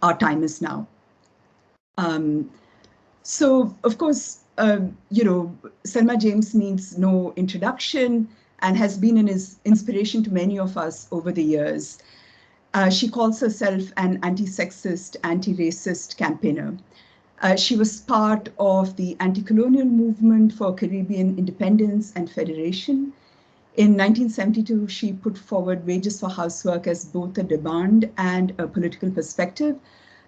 Our Time Is Now. So, of course, Selma James needs no introduction and has been an inspiration to many of us over the years. She calls herself an anti-sexist, anti-racist campaigner. She was part of the anti-colonial movement for Caribbean independence and federation. In 1972, she put forward wages for housework as both a demand and a political perspective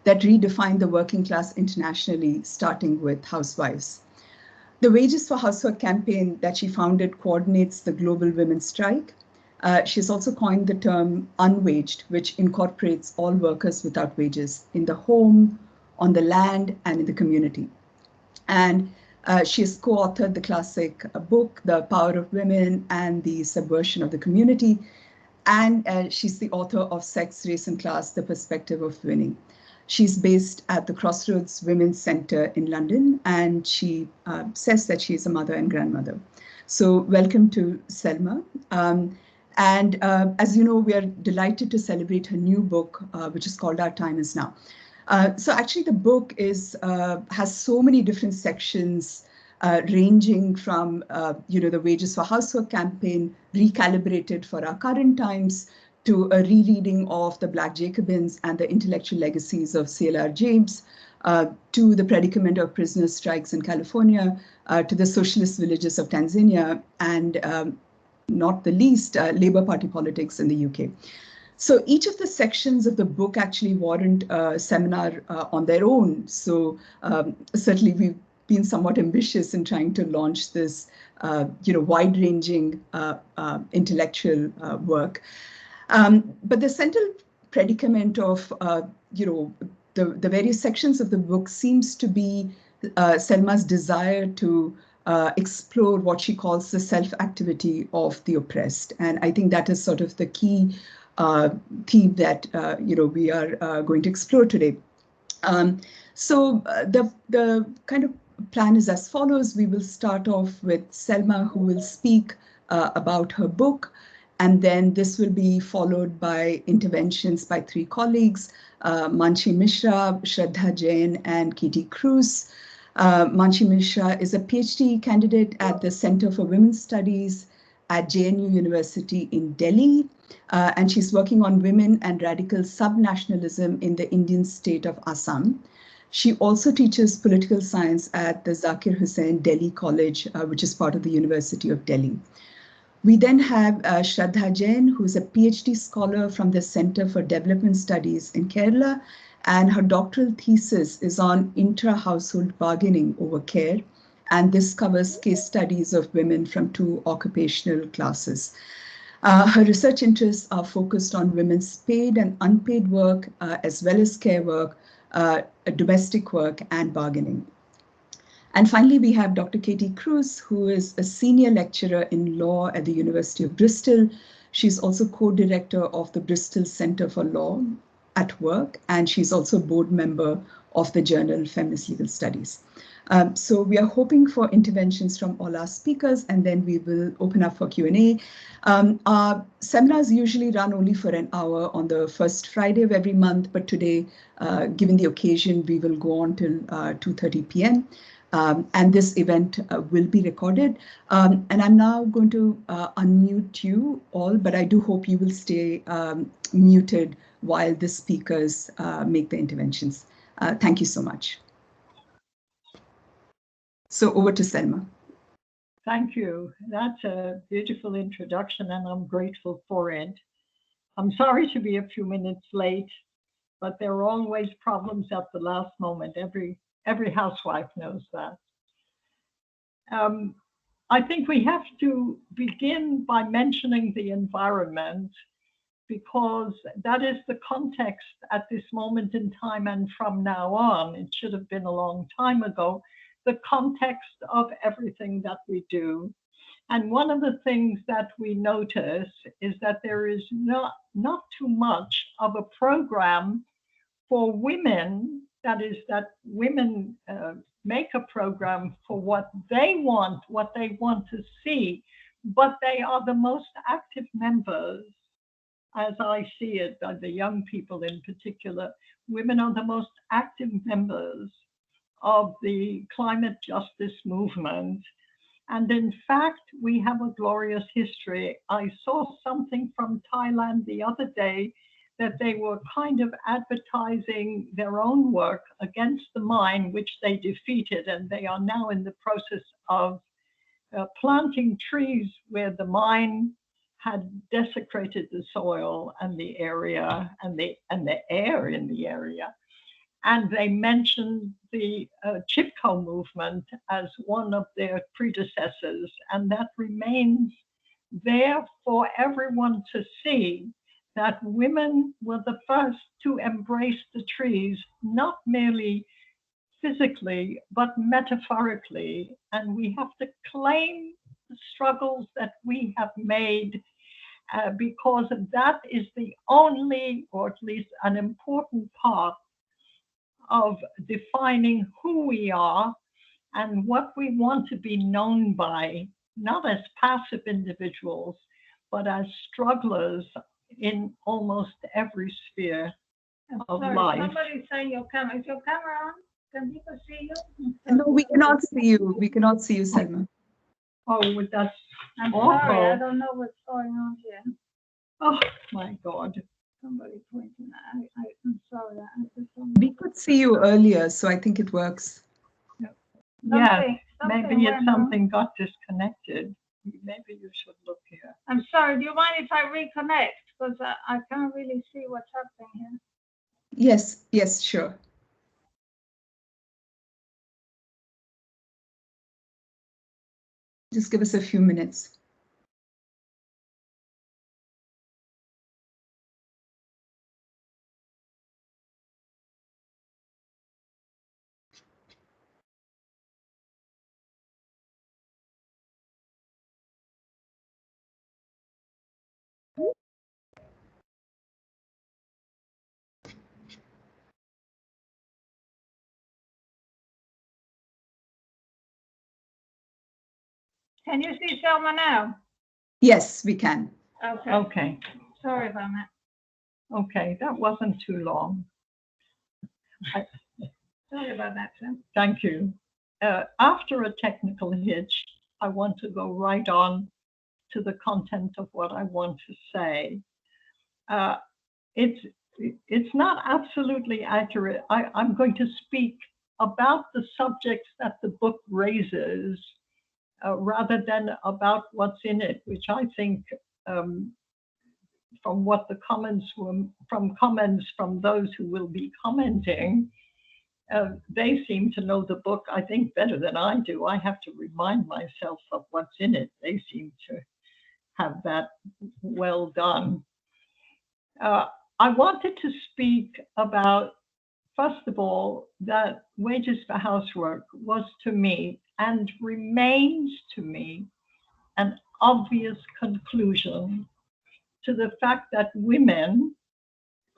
that redefined the working class internationally, starting with housewives. The Wages for Housework campaign that she founded coordinates the global women's strike. She's also coined the term unwaged, which incorporates all workers without wages in the home, on the land, and in the community. And she has co-authored the classic book, The Power of Women and the Subversion of the Community. And she's the author of Sex, Race, and Class, The Perspective of Winning. She's based at the Crossroads Women's Centre in London, and she says that she's a mother and grandmother. So welcome to Selma. As you know, we are delighted to celebrate her new book, which is called Our Time Is Now. So actually the book has so many different sections ranging from the Wages for Housework campaign recalibrated for our current times to a rereading of the Black Jacobins and the intellectual legacies of CLR James, to the predicament of prisoner strikes in California, to the socialist villages of Tanzania, and not the least, Labour Party politics in the UK. So each of the sections of the book actually warrant a seminar on their own. So certainly we've been somewhat ambitious in trying to launch this wide-ranging intellectual work. But the central predicament of the various sections of the book seems to be Selma's desire to explore what she calls the self-activity of the oppressed. And I think that is sort of the key theme that we are going to explore today. So the kind of plan is as follows. We will start off with Selma, who will speak about her book, and then this will be followed by interventions by three colleagues, Manshi Mishra, Shraddha Jain, and Katie Cruz. Manshi Mishra is a PhD candidate at the Center for Women's Studies at JNU University in Delhi, and she's working on women and radical subnationalism in the Indian state of Assam. She also teaches political science at the Zakir Hussain Delhi College, which is part of the University of Delhi. We then have Shraddha Jain, who is a PhD scholar from the Center for Development Studies in Kerala, and her doctoral thesis is on intra-household bargaining over care, and this covers case studies of women from two occupational classes. Her research interests are focused on women's paid and unpaid work, as well as care work, domestic work, and bargaining. And finally, we have Dr. Katie Cruz, who is a senior lecturer in law at the University of Bristol. She's also co-director of the Bristol Center for Law at Work, and she's also board member of the journal Feminist Legal Studies. So we are hoping for interventions from all our speakers, and then we will open up for Q&A. Our seminars usually run only for an hour on the first Friday of every month, but today, given the occasion, we will go on till 2:30 p.m. And this event will be recorded. And I'm now going to unmute you all, but I do hope you will stay muted while the speakers make the interventions. Thank you so much. So over to Selma. Thank you. That's a beautiful introduction, and I'm grateful for it. I'm sorry to be a few minutes late, but there are always problems at the last moment. Every housewife knows that. I think we have to begin by mentioning the environment, because that is the context at this moment in time and from now on. It should have been a long time ago, the context of everything that we do. And one of the things that we notice is that there is not too much of a program for women, that is, that women make a program for what they want to see, but they are the most active members as I see it, by the young people in particular, women are the most active members of the climate justice movement. And in fact, we have a glorious history. I saw something from Thailand the other day that they were kind of advertising their own work against the mine, which they defeated. And they are now in the process of planting trees where the mine had desecrated the soil and the area and the air in the area. And they mentioned the Chipko movement as one of their predecessors, and that remains there for everyone to see, that women were the first to embrace the trees, not merely physically, but metaphorically. And we have to claim the struggles that we have made, because that is the only, or at least an important part of defining who we are and what we want to be known by, not as passive individuals, but as strugglers in almost every sphere of life. Somebody's saying your camera. Is your camera on? Can people see you? No, we cannot see you. We cannot see you, Selma. Oh, that's I'm awful. sorry, I don't know what's going on here. Oh my God. Somebody pointing at I'm sorry. We could see you earlier, so I think it works. Yeah, maybe it's something got disconnected. Maybe you should look here. I'm sorry, do you mind if I reconnect? Because I can't really see what's happening here. Yes, yes, sure. Just give us a few minutes. Can you see Selma now? Yes, we can. Okay. Okay. Sorry about that. Okay, that wasn't too long. Sorry about that, Sam. Thank you. After a technical hitch, I want to go right on to the content of what I want to say. It's not absolutely accurate. I'm going to speak about the subjects that the book raises, rather than about what's in it, which I think, from what the comments from those who will be commenting, they seem to know the book, I think, better than I do. I have to remind myself of what's in it. They seem to have that well done. I wanted to speak about, first of all, that Wages for Housework was to me, and remains to me, an obvious conclusion to the fact that women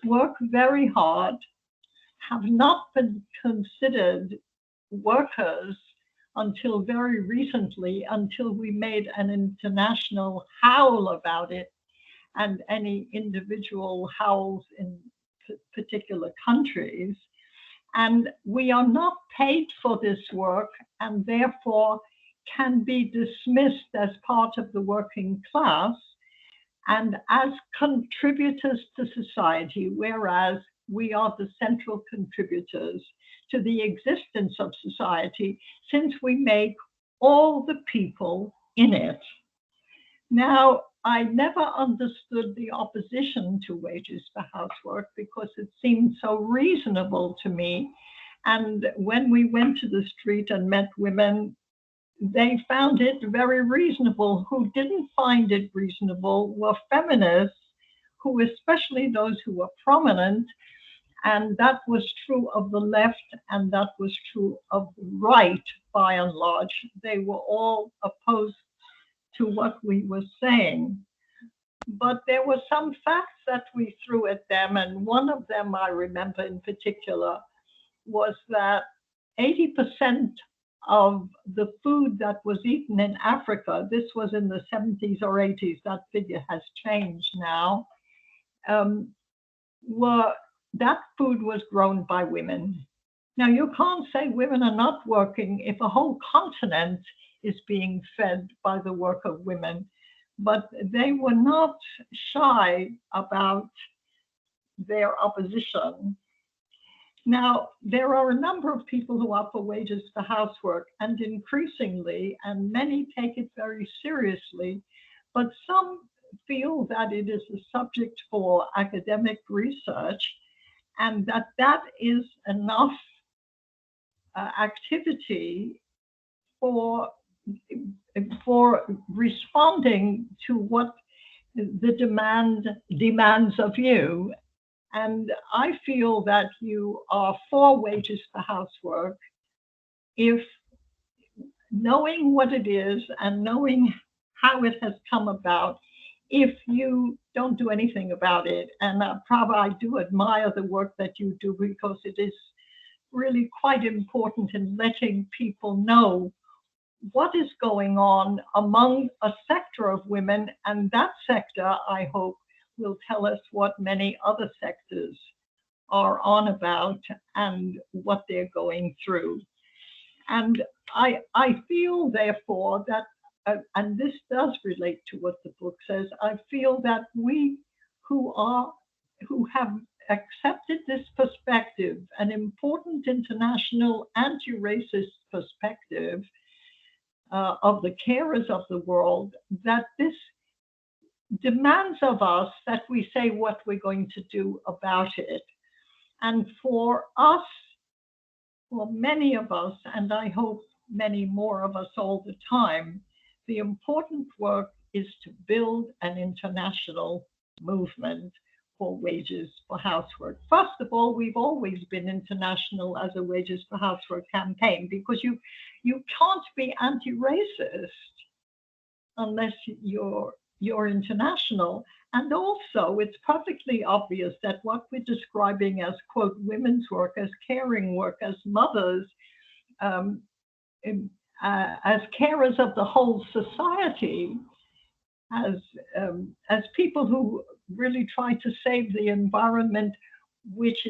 work very hard, have not been considered workers until very recently, until we made an international howl about it, and any individual howls in particular countries. And we are not paid for this work, and therefore can be dismissed as part of the working class and as contributors to society, whereas we are the central contributors to the existence of society, since we make all the people in it. Now, I never understood the opposition to wages for housework because it seemed so reasonable to me. And when we went to the street and met women, they found it very reasonable. Who didn't find it reasonable were feminists, who, especially those who were prominent, and that was true of the left, and that was true of the right by and large. They were all opposed to what we were saying. But there were some facts that we threw at them, and one of them I remember in particular was that 80% of the food that was eaten in Africa, this was in the 70s or 80s, that figure has changed now, that food was grown by women. Now, you can't say women are not working if a whole continent is being fed by the work of women, but they were not shy about their opposition. Now, there are a number of people who are for wages for housework, and increasingly, and many take it very seriously, but some feel that it is a subject for academic research, and that is enough activity for responding to what the demands of you. And I feel that you are for wages for housework if knowing what it is and knowing how it has come about, if you don't do anything about it. And Prabha, I do admire the work that you do, because it is really quite important in letting people know what is going on among a sector of women, and that sector, I hope, will tell us what many other sectors are on about and what they're going through. And I feel, therefore, that, and this does relate to what the book says, I feel that we who have accepted this perspective, an important international anti-racist perspective of the carers of the world, that this demands of us that we say what we're going to do about it. And for us, for many of us, and I hope many more of us all the time, the important work is to build an international movement for wages for housework. First of all, we've always been international as a wages for housework campaign, because you can't be anti-racist unless you're international. And also, it's perfectly obvious that what we're describing as, quote, women's work, as caring work, as mothers, as carers of the whole society, as people who really try to save the environment, which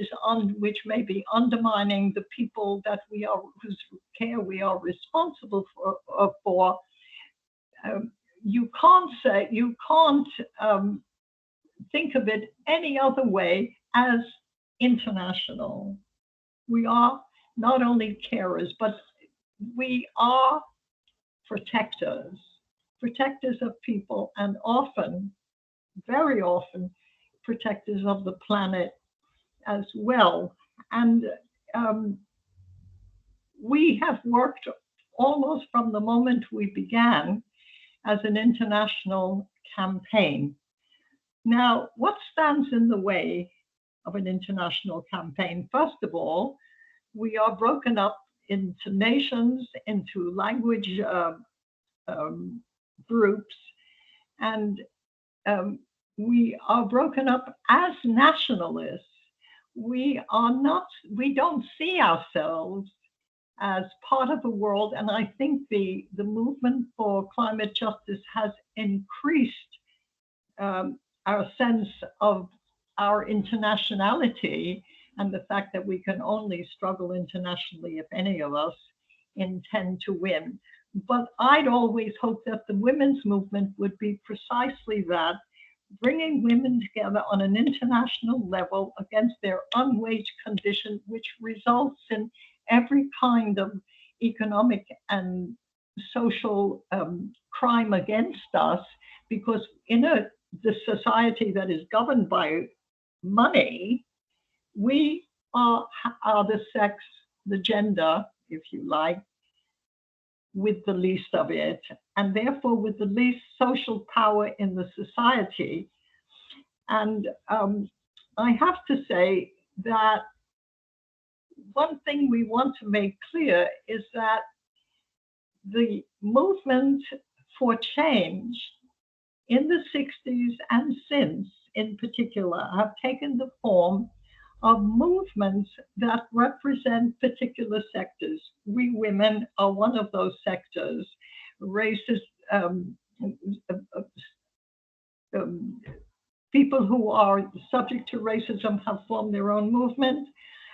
may be undermining the people that we are, whose care we are responsible for. You can't think of it any other way as international. We are not only carers, but we are protectors of people, and often, very often, protectors of the planet as well. And we have worked almost from the moment we began as an international campaign. Now, what stands in the way of an international campaign? First of all, we are broken up into nations, into language groups, and we are broken up as nationalists. We don't see ourselves as part of the world, and I think the movement for climate justice has increased our sense of our internationality, and the fact that we can only struggle internationally if any of us intend to win. But I'd always hoped that the women's movement would be precisely that, bringing women together on an international level against their unwaged condition, which results in every kind of economic and social crime against us, because in the society that is governed by money, we are the sex, the gender, if you like, with the least of it, and therefore with the least social power in the society. And I have to say that one thing we want to make clear is that the movement for change in the 60s and since, in particular, have taken the form of movements that represent particular sectors. We women are one of those sectors. Races, people who are subject to racism have formed their own movement,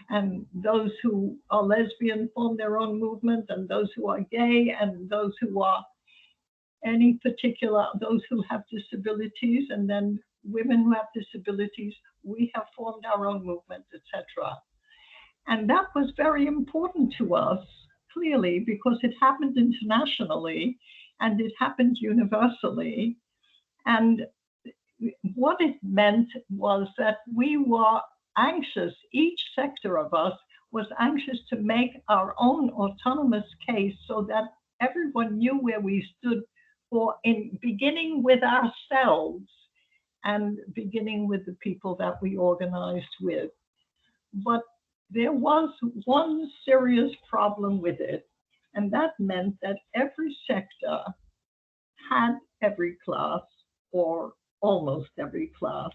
and those who are lesbian form their own movement, and those who are gay, and those who are those who have disabilities, and then women who have disabilities, we have formed our own movement, etc. And that was very important to us, clearly, because it happened internationally and it happened universally. And what it meant was that we were anxious, each sector of us was anxious to make our own autonomous case so that everyone knew where we stood, in beginning with ourselves and beginning with the people that we organized with. But there was one serious problem with it, and that meant that every sector had every class, or almost every class.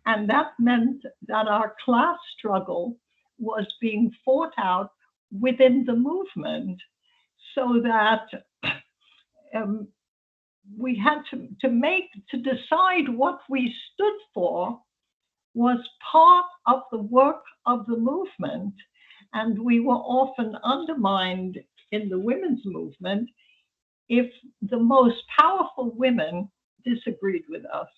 And that meant that our class struggle was being fought out within the movement, so that we had to decide what we stood for was part of the work of the movement. And we were often undermined in the women's movement if the most powerful women disagreed with us.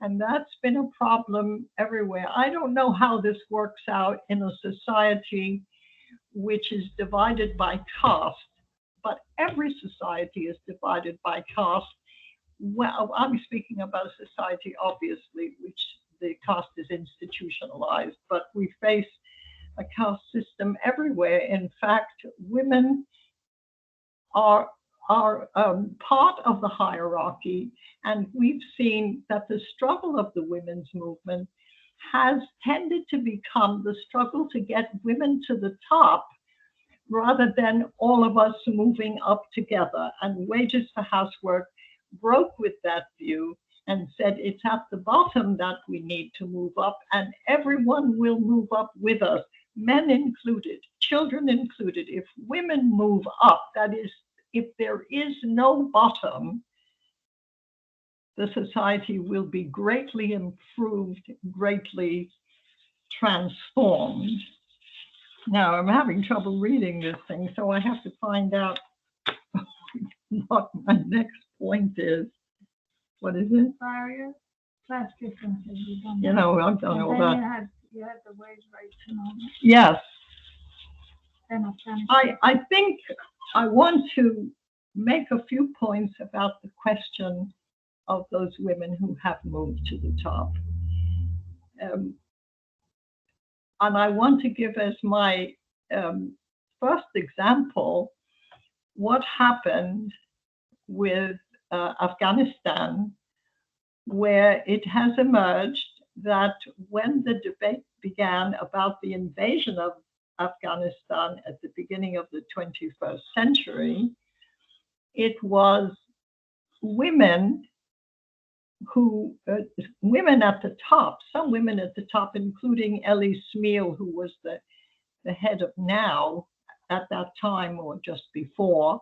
And that's been a problem everywhere. I don't know how this works out in a society which is divided by caste, but every society is divided by caste. Well, I'm speaking about a society, obviously, which the caste is institutionalized, but we face a caste system everywhere. In fact, women are part of the hierarchy, and we've seen that the struggle of the women's movement has tended to become the struggle to get women to the top, rather than all of us moving up together. And Wages for Housework broke with that view and said it's at the bottom that we need to move up, and everyone will move up with us, men included, children included. If women move up, that is, if there is no bottom, the society will be greatly improved, greatly transformed. Now, I'm having trouble reading this thing, so I have to find out what my next point is. What is it? Barriers, class differences. You know, I don't know about. You had the wage rates and all that. Yes. Then I think I want to make a few points about the question of those women who have moved to the top. And I want to give as my first example what happened with Afghanistan, where it has emerged that when the debate began about the invasion of Afghanistan at the beginning of the 21st century, it was women women at the top, some women at the top, including Ellie Smeal, who was the head of NOW at that time or just before,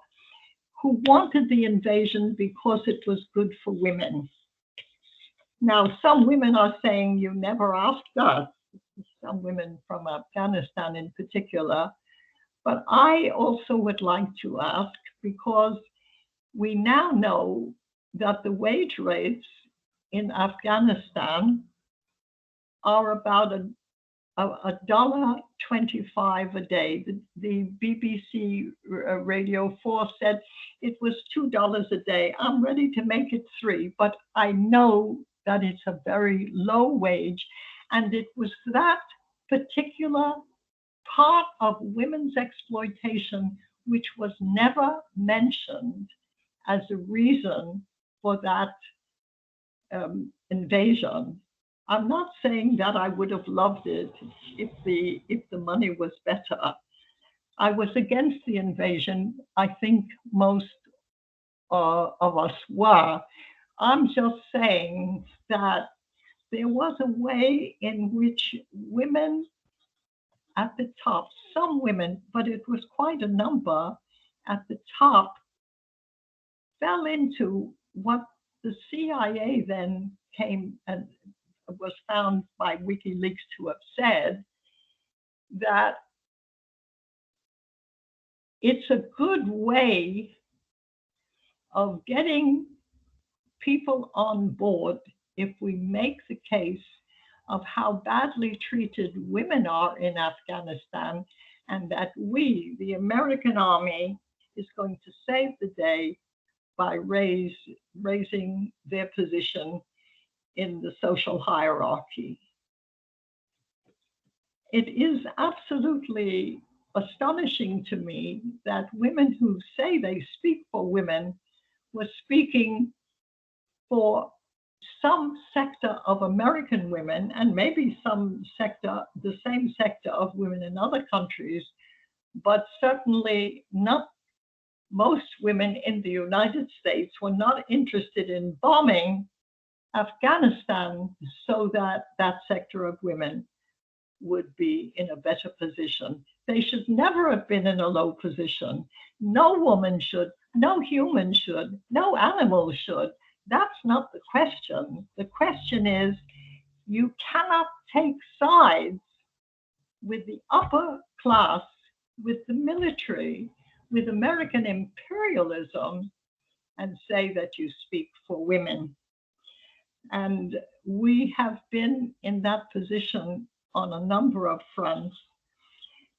who wanted the invasion because it was good for women. Now, some women are saying, you never asked us, some women from Afghanistan in particular, but I also would like to ask, because we now know that the wage rates in Afghanistan are about $1.25 a day. The BBC Radio 4 said it was $2 a day. I'm ready to make it $3, but I know that it's a very low wage. And it was that particular part of women's exploitation which was never mentioned as a reason for that invasion. I'm not saying that I would have loved it if the money was better. I was against the invasion. I think most of us were. I'm just saying that there was a way in which women at the top, some women, but it was quite a number at the top, fell into what the CIA then came and was found by WikiLeaks to have said that it's a good way of getting people on board if we make the case of how badly treated women are in Afghanistan, and that we, the American army, is going to save the day by raising their position in the social hierarchy. It is absolutely astonishing to me that women who say they speak for women were speaking for some sector of American women, and maybe some sector, the same sector of women in other countries, but certainly not most women in the United States were not interested in bombing Afghanistan so that that sector of women would be in a better position. They should never have been in a low position. No woman should, no human should, no animal should. That's not the question. The question is, you cannot take sides with the upper class, with the military, with American imperialism, and say that you speak for women. And we have been in that position on a number of fronts.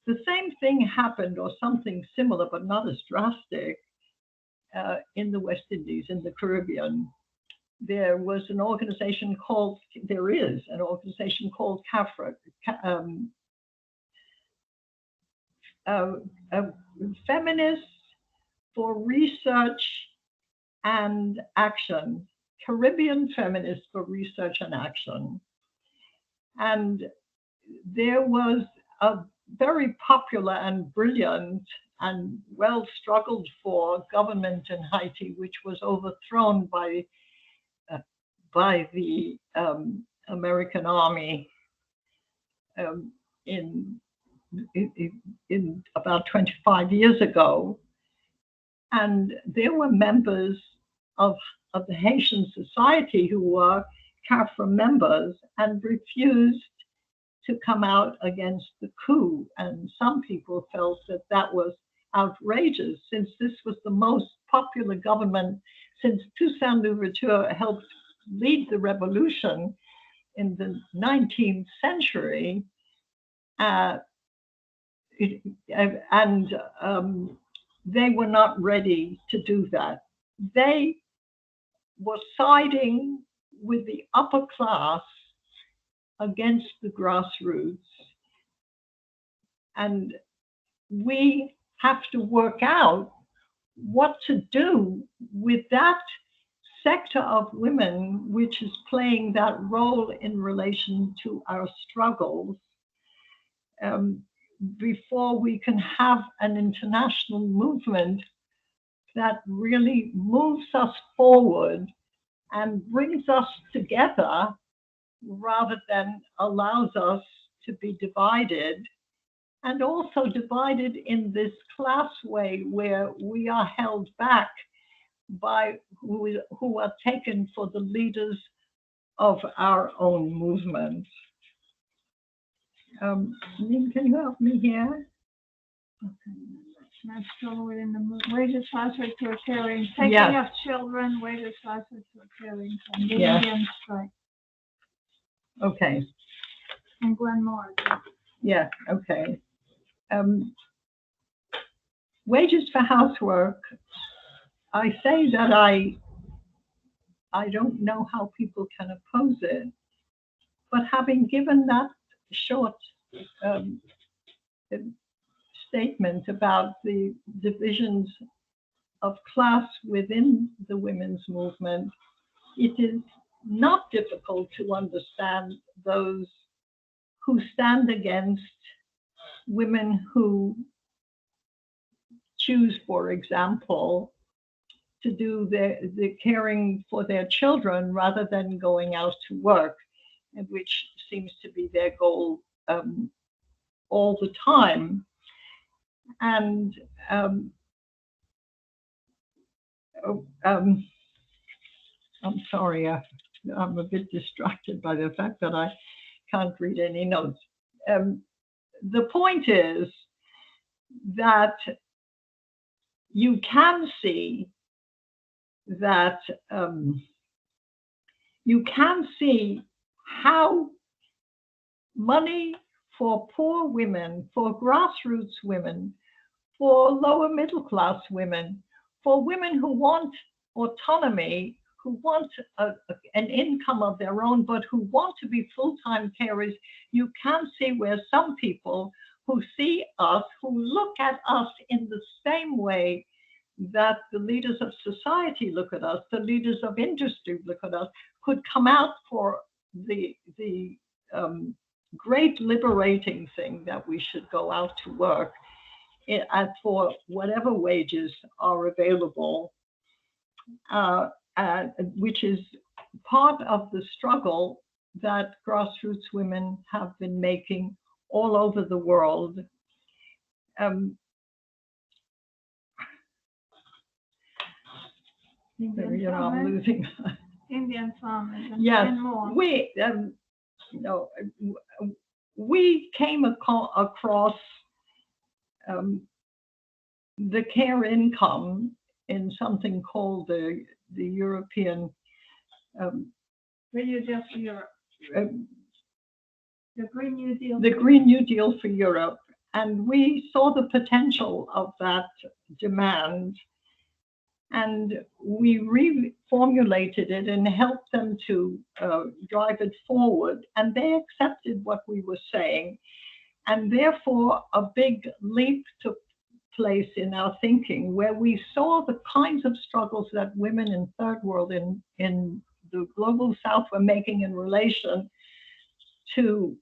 The same thing happened, or something similar, but not as drastic, in the West Indies, in the Caribbean. There was an organization called, there is an organization called CAFRA, Feminists for Research and Action, Caribbean Feminists for Research and Action. And there was a very popular and brilliant and well struggled for government in Haiti, which was overthrown by the American army in about 25 years ago. And there were members of the Haitian society who were CAFRA members and refused to come out against the coup. And some people felt that that was outrageous, since this was the most popular government since Toussaint Louverture helped lead the revolution in the 19th century. They were not ready to do that. They were siding with the upper class against the grassroots. And we have to work out what to do with that sector of women which is playing that role in relation to our struggles, before we can have an international movement that really moves us forward and brings us together, rather than allows us to be divided, and also divided in this class way where we are held back by who are taken for the leaders of our own movement. Can you help me here? Okay, that's still within the wages transfer to occurring, taking of children, wages transfer to occurring, and the Indian strike. Okay. And Glenn Moore. Yeah, okay. Wages for housework. I say that I don't know how people can oppose it, but having given that short statement about the divisions of class within the women's movement, it is not difficult to understand those who stand against women who choose, for example, to do the caring for their children rather than going out to work, which seems to be their goal all the time. And I'm sorry, I'm a bit distracted by the fact that I can't read any notes. The point is that you can see that how money for poor women, for grassroots women, for lower middle class women, for women who want autonomy, who want an income of their own, but who want to be full-time carers, you can see where some people who see us, who look at us in the same way that the leaders of society look at us, the leaders of industry look at us, could come out for the great liberating thing that we should go out to work for whatever wages are available, which is part of the struggle that grassroots women have been making all over the world. I'm losing. Indian farmers Yes, and more. We came across the care income in something called the European Green New Deal for Europe. The Green New Deal. The Green New Deal for Europe, and we saw the potential of that demand, and we reformulated it and helped them to drive it forward, and they accepted what we were saying, and therefore a big leap took place in our thinking, where we saw the kinds of struggles that women in third world in the global south were making in relation to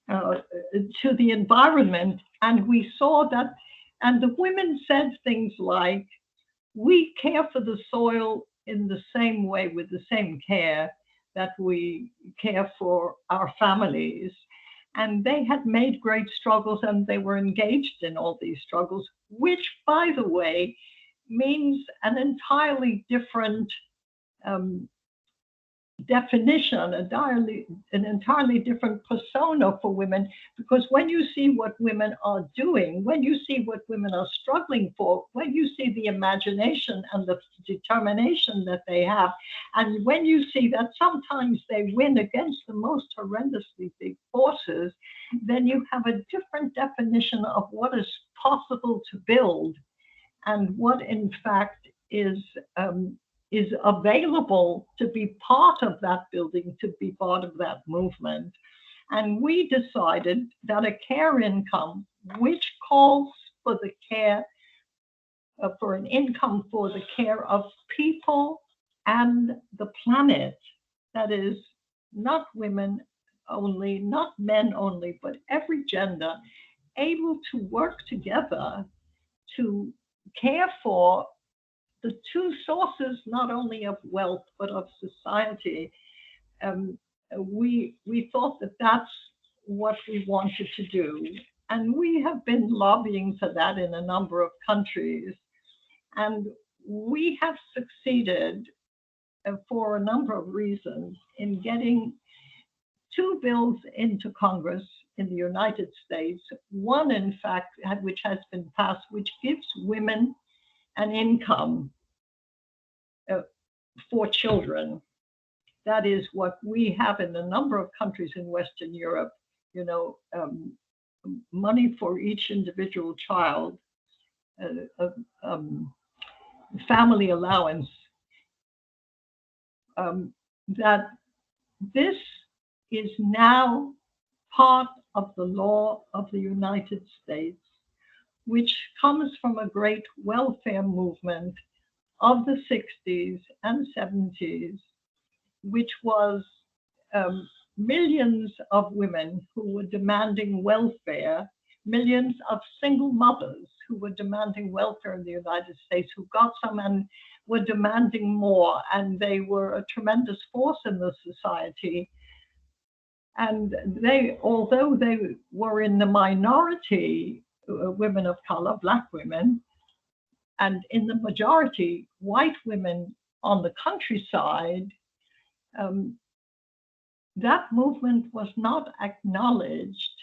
the environment. And we saw that, and the women said things like, we care for the soil in the same way, with the same care that we care for our families. And they had made great struggles, and they were engaged in all these struggles, which, by the way, means an entirely different definition, an entirely different persona for women, because when you see what women are doing, when you see what women are struggling for, when you see the imagination and the determination that they have, and when you see that sometimes they win against the most horrendously big forces, then you have a different definition of what is possible to build and what in fact is available to be part of that building, to be part of that movement. And we decided that a care income, which calls for the care, for an income for the care of people and the planet, that is not women only, not men only, but every gender, able to work together to care for the two sources, not only of wealth, but of society. We thought that that's what we wanted to do. And we have been lobbying for that in a number of countries. And we have succeeded for a number of reasons in getting two bills into Congress in the United States. One, in fact, which has been passed, which gives women an income for children. That is what we have in a number of countries in Western Europe, money for each individual child, family allowance, that this is now part of the law of the United States, which comes from a great welfare movement of the 60s and 70s, which was millions of women who were demanding welfare, millions of single mothers who were demanding welfare in the United States, who got some and were demanding more, and they were a tremendous force in the society. And although they were in the minority, women of color, Black women, and in the majority, white women on the countryside, that movement was not acknowledged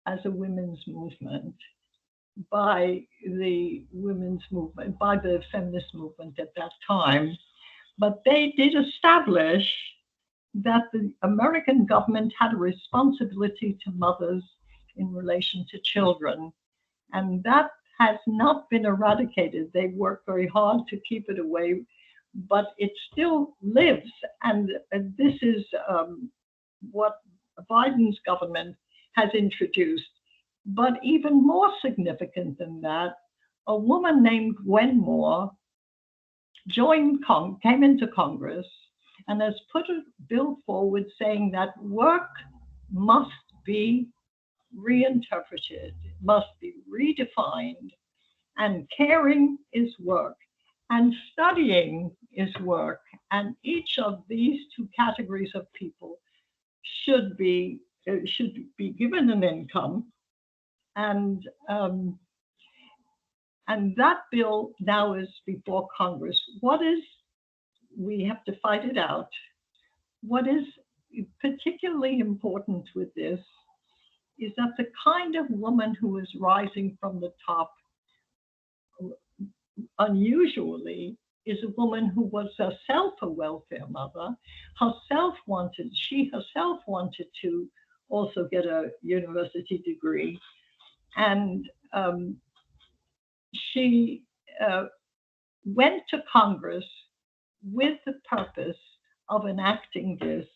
as a women's movement by the women's movement, by the feminist movement at that time. But they did establish that the American government had a responsibility to mothers in relation to children. And that has not been eradicated. They work very hard to keep it away, but it still lives. And this is what Biden's government has introduced. But even more significant than that, a woman named Gwen Moore came into Congress and has put a bill forward saying that work must be reinterpreted, must be redefined, and caring is work, and studying is work, and each of these two categories of people should be given an income, and that bill now is before Congress. We have to fight it out. What is particularly important with this is that the kind of woman who is rising from the top, unusually, is a woman who was herself a welfare mother, she herself wanted to also get a university degree. And she went to Congress with the purpose of enacting this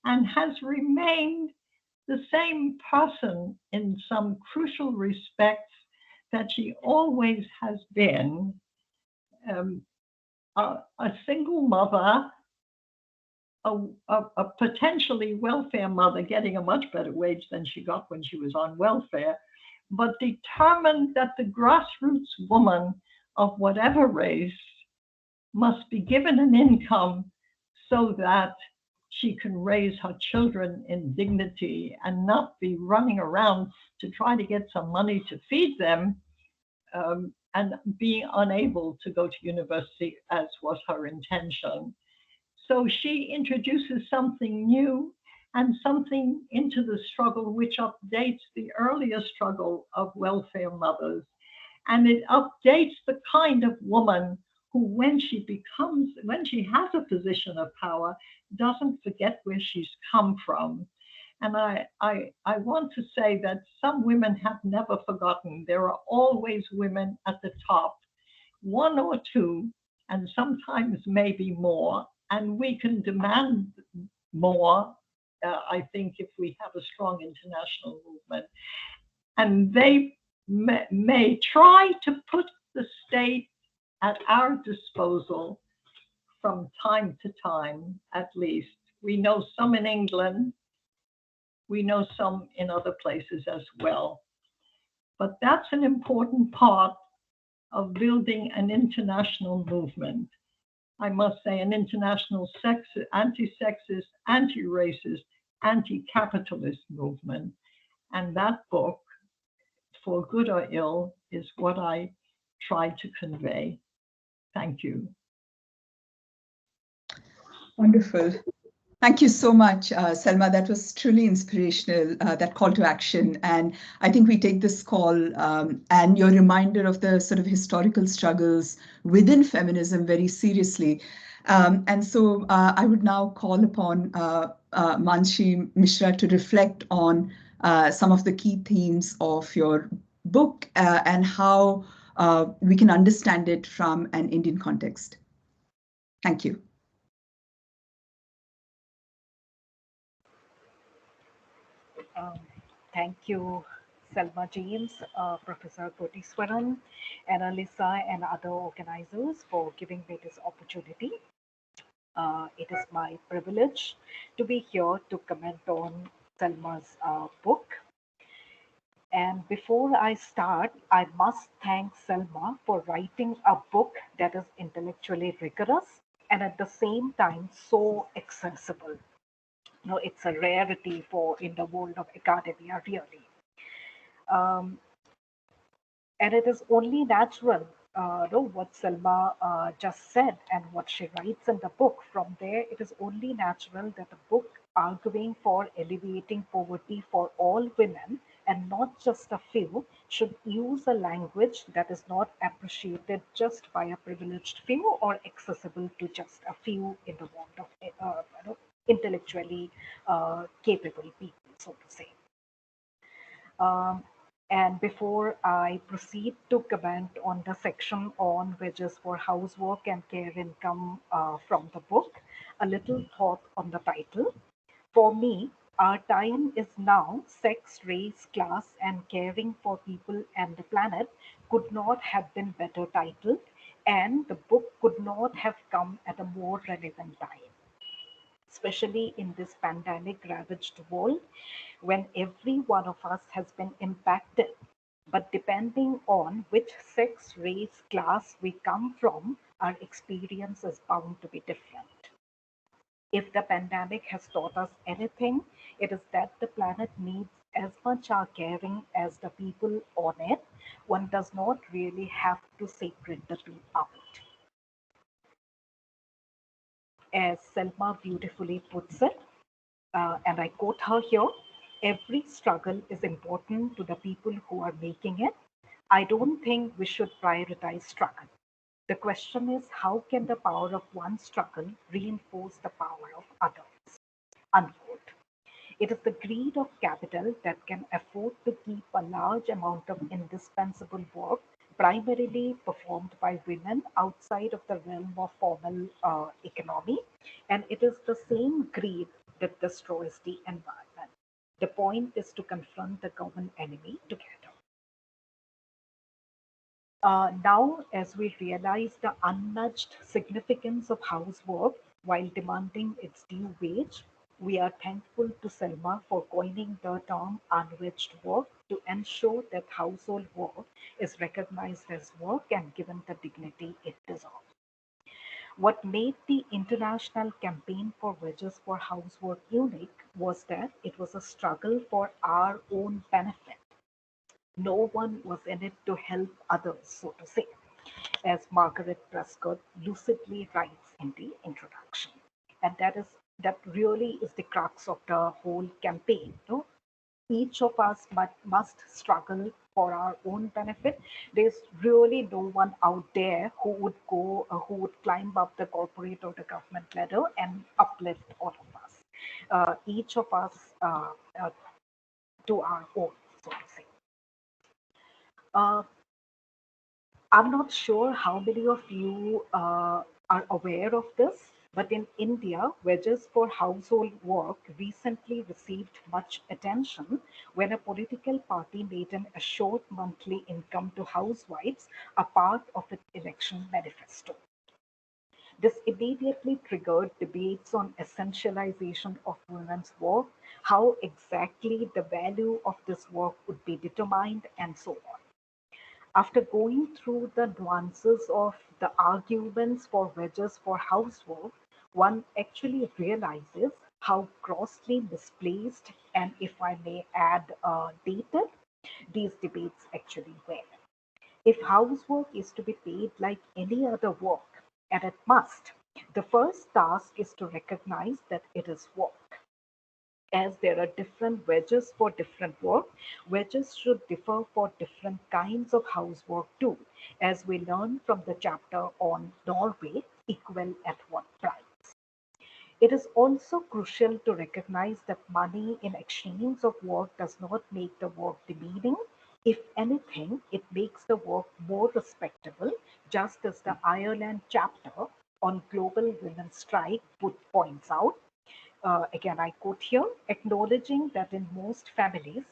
and has remained the same person in some crucial respects that she always has been, a single mother, a potentially welfare mother getting a much better wage than she got when she was on welfare, but determined that the grassroots woman of whatever race must be given an income so that she can raise her children in dignity and not be running around to try to get some money to feed them, and being unable to go to university as was her intention. So she introduces something new and something into the struggle which updates the earlier struggle of welfare mothers. And it updates the kind of woman who, when she has a position of power, doesn't forget where she's come from. And I want to say that some women have never forgotten. There are always women at the top, one or two, and sometimes maybe more. And we can demand more, I think, if we have a strong international movement. And they may try to put the state at our disposal from time to time, at least. We know some in England. We know some in other places as well. But that's an important part of building an international movement. I must say, an international anti-sexist, anti-racist, anti-capitalist movement. And that book, For Good or Ill, is what I tried to convey. Thank you. Wonderful. Thank you so much, Selma. That was truly inspirational, that call to action. And I think we take this call and your reminder of the sort of historical struggles within feminism very seriously. And so I would now call upon Manshi Mishra to reflect on some of the key themes of your book and how we can understand it from an Indian context. Thank you. Thank you, Selma James, Professor Koteeswaran, and Alyssa and other organizers for giving me this opportunity. It is my privilege to be here to comment on Selma's book. And before I start, I must thank Selma for writing a book that is intellectually rigorous and at the same time so accessible. It's a rarity in the world of academia, really. And it is only natural what Selma just said and what she writes in the book. From there, it is only natural that a book arguing for alleviating poverty for all women and not just a few should use a language that is not appreciated just by a privileged few or accessible to just a few in the world of intellectually capable people, so to say. Um, and before I proceed to comment on the section on wages for housework and care income from the book, a little thought on the title. For me, Our Time is Now, Sex, Race, Class, and Caring for People and the Planet could not have been better titled, and the book could not have come at a more relevant time, especially in this pandemic ravaged world when every one of us has been impacted. But depending on which sex, race, class we come from, our experience is bound to be different. If the pandemic has taught us anything, it is that the planet needs as much our caring as the people on it. One does not really have to separate the two out. As Selma beautifully puts it, and I quote her here, every struggle is important to the people who are making it. I don't think we should prioritize struggle. The question is, how can the power of one struggle reinforce the power of others? Unquote. It is the greed of capital that can afford to keep a large amount of indispensable work, primarily performed by women outside of the realm of formal economy, and it is the same greed that destroys the environment. The point is to confront the common enemy together. Now, as we realize the unnudged significance of housework while demanding its due wage, we are thankful to Selma for coining the term unwaged work to ensure that household work is recognized as work and given the dignity it deserves. What made the international campaign for wages for housework unique was that it was a struggle for our own benefit. No one was in it to help others, so to say, as Margaret Prescott lucidly writes in the introduction. And that really is the crux of the whole campaign. No? Each of us must struggle for our own benefit. There's really no one out there who would climb up the corporate or the government ladder and uplift all of us. Each of us to our own, so to say. Uh, I'm not sure how many of you are aware of this, but in India, wages for household work recently received much attention when a political party made an assured monthly income to housewives a part of its election manifesto. This immediately triggered debates on essentialization of women's work, how exactly the value of this work would be determined, and so on. After going through the nuances of the arguments for wages for housework, one actually realizes how grossly misplaced and, if I may add, dated these debates actually were. If housework is to be paid like any other work, and it must, the first task is to recognize that it is work. As there are different wages for different work, wages should differ for different kinds of housework too, as we learn from the chapter on Norway, equal at what price. It is also crucial to recognize that money in exchange of work does not make the work demeaning. If anything, it makes the work more respectable, just as the Ireland chapter on global women's strike points out. Again, I quote here, acknowledging that in most families,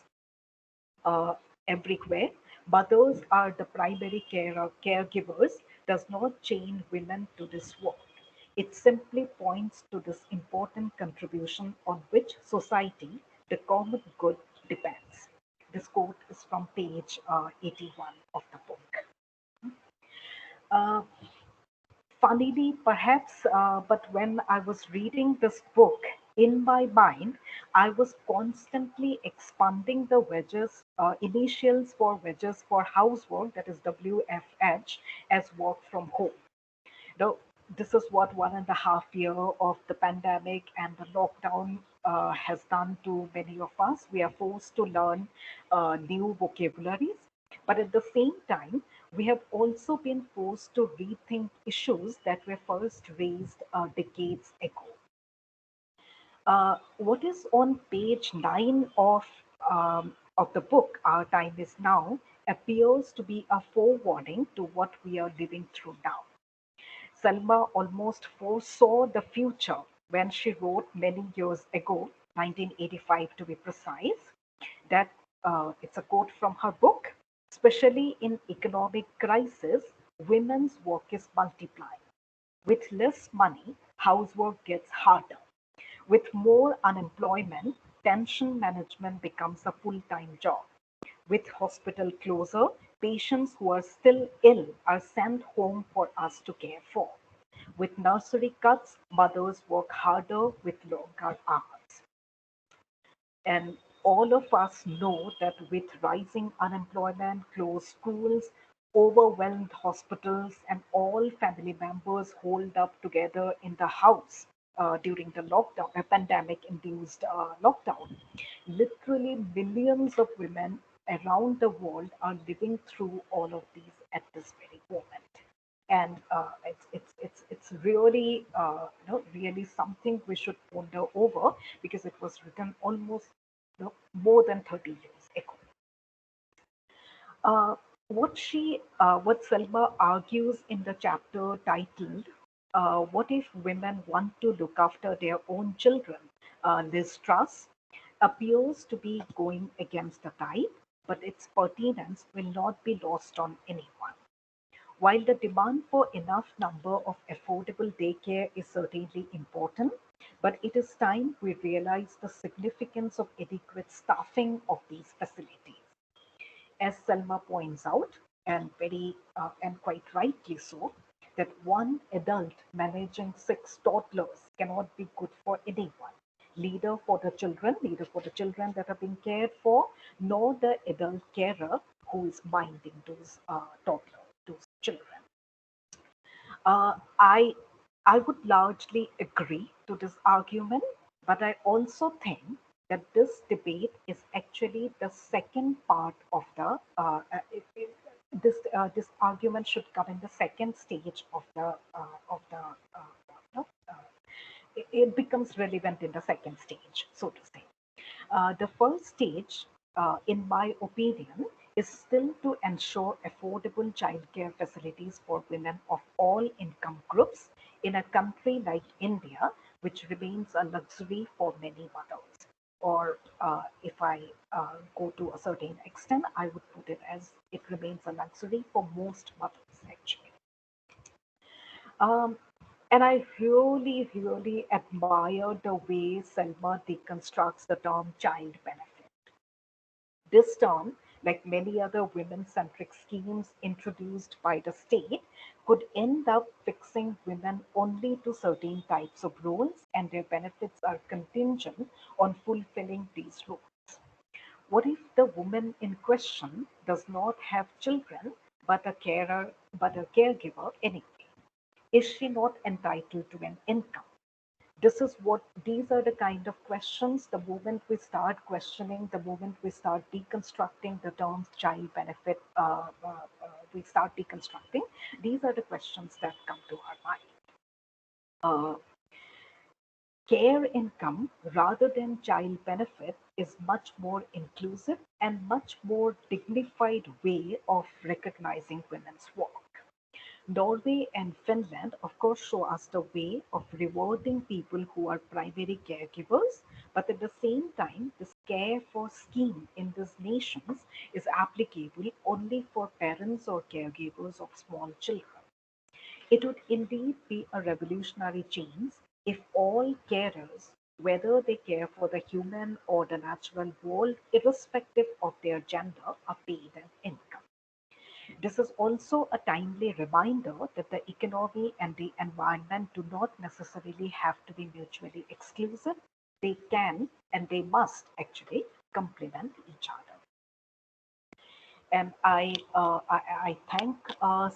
uh, everywhere, mothers are the primary caregivers does not chain women to this work. It simply points to this important contribution on which society, the common good, depends. This quote is from page 81 of the book. Uh, Funnily, perhaps, but when I was reading this book, in my mind, I was constantly expanding the wages initials for wedges for housework, that is WFH, as work from home. Now, this is what 1.5 year of the pandemic and the lockdown has done to many of us. We are forced to learn new vocabularies, but at the same time, we have also been forced to rethink issues that were first raised decades ago. What is on page 9 of the book, Our Time Is Now, appears to be a forewarning to what we are living through now. Selma almost foresaw the future when she wrote many years ago, 1985 to be precise, that it's a quote from her book, especially in economic crisis, women's work is multiplying. With less money, housework gets harder. With more unemployment, tension management becomes a full-time job. With hospital closer, patients who are still ill are sent home for us to care for. With nursery cuts, mothers work harder with longer hours. And all of us know that with rising unemployment, closed schools, overwhelmed hospitals, and all family members holed up together in the house during the lockdown, pandemic induced lockdown, literally millions of women around the world are living through all of these at this very moment. And it's really really something we should ponder over, because it was written almost more than 30 years ago. Uh, what Selma argues in the chapter titled "What if women want to look after their own children?" Liz Truss, appears to be going against the tide, but its pertinence will not be lost on anyone. While the demand for enough number of affordable daycare is certainly important, but it is time we realize the significance of adequate staffing of these facilities. As Selma points out, and quite rightly so, that one adult managing 6 toddlers cannot be good for anyone. Neither for the children that are being cared for, nor the adult carer who is minding those toddlers, those children. Uh, I I would largely agree to this argument, but I also think that this debate is actually the second part of the this argument should come in the second stage of the it becomes relevant in the second stage, so to say. The first stage, in my opinion, is still to ensure affordable childcare facilities for women of all income groups in a country like India, which remains a luxury for many mothers. Or if I go to a certain extent, I would put it as it remains a luxury for most mothers, actually. Um, and I really, really admire the way Selma deconstructs the term child benefit. This term, like many other women centric schemes introduced by the state, could end up fixing women only to certain types of roles, and their benefits are contingent on fulfilling these roles. What if the woman in question does not have children but a caregiver anyway? Is she not entitled to an income? These are the kind of questions, the moment we start questioning, the moment we start deconstructing the terms child benefit, we start deconstructing, these are the questions that come to our mind. Uh, Care income rather than child benefit is much more inclusive and much more dignified way of recognizing women's work. Norway and Finland, of course, show us the way of rewarding people who are primary caregivers, but at the same time, this care for scheme in these nations is applicable only for parents or caregivers of small children. It would indeed be a revolutionary change if all carers, whether they care for the human or the natural world, irrespective of their gender, are paid an income. This is also a timely reminder that the economy and the environment do not necessarily have to be mutually exclusive. They can and they must actually complement each other. And I thank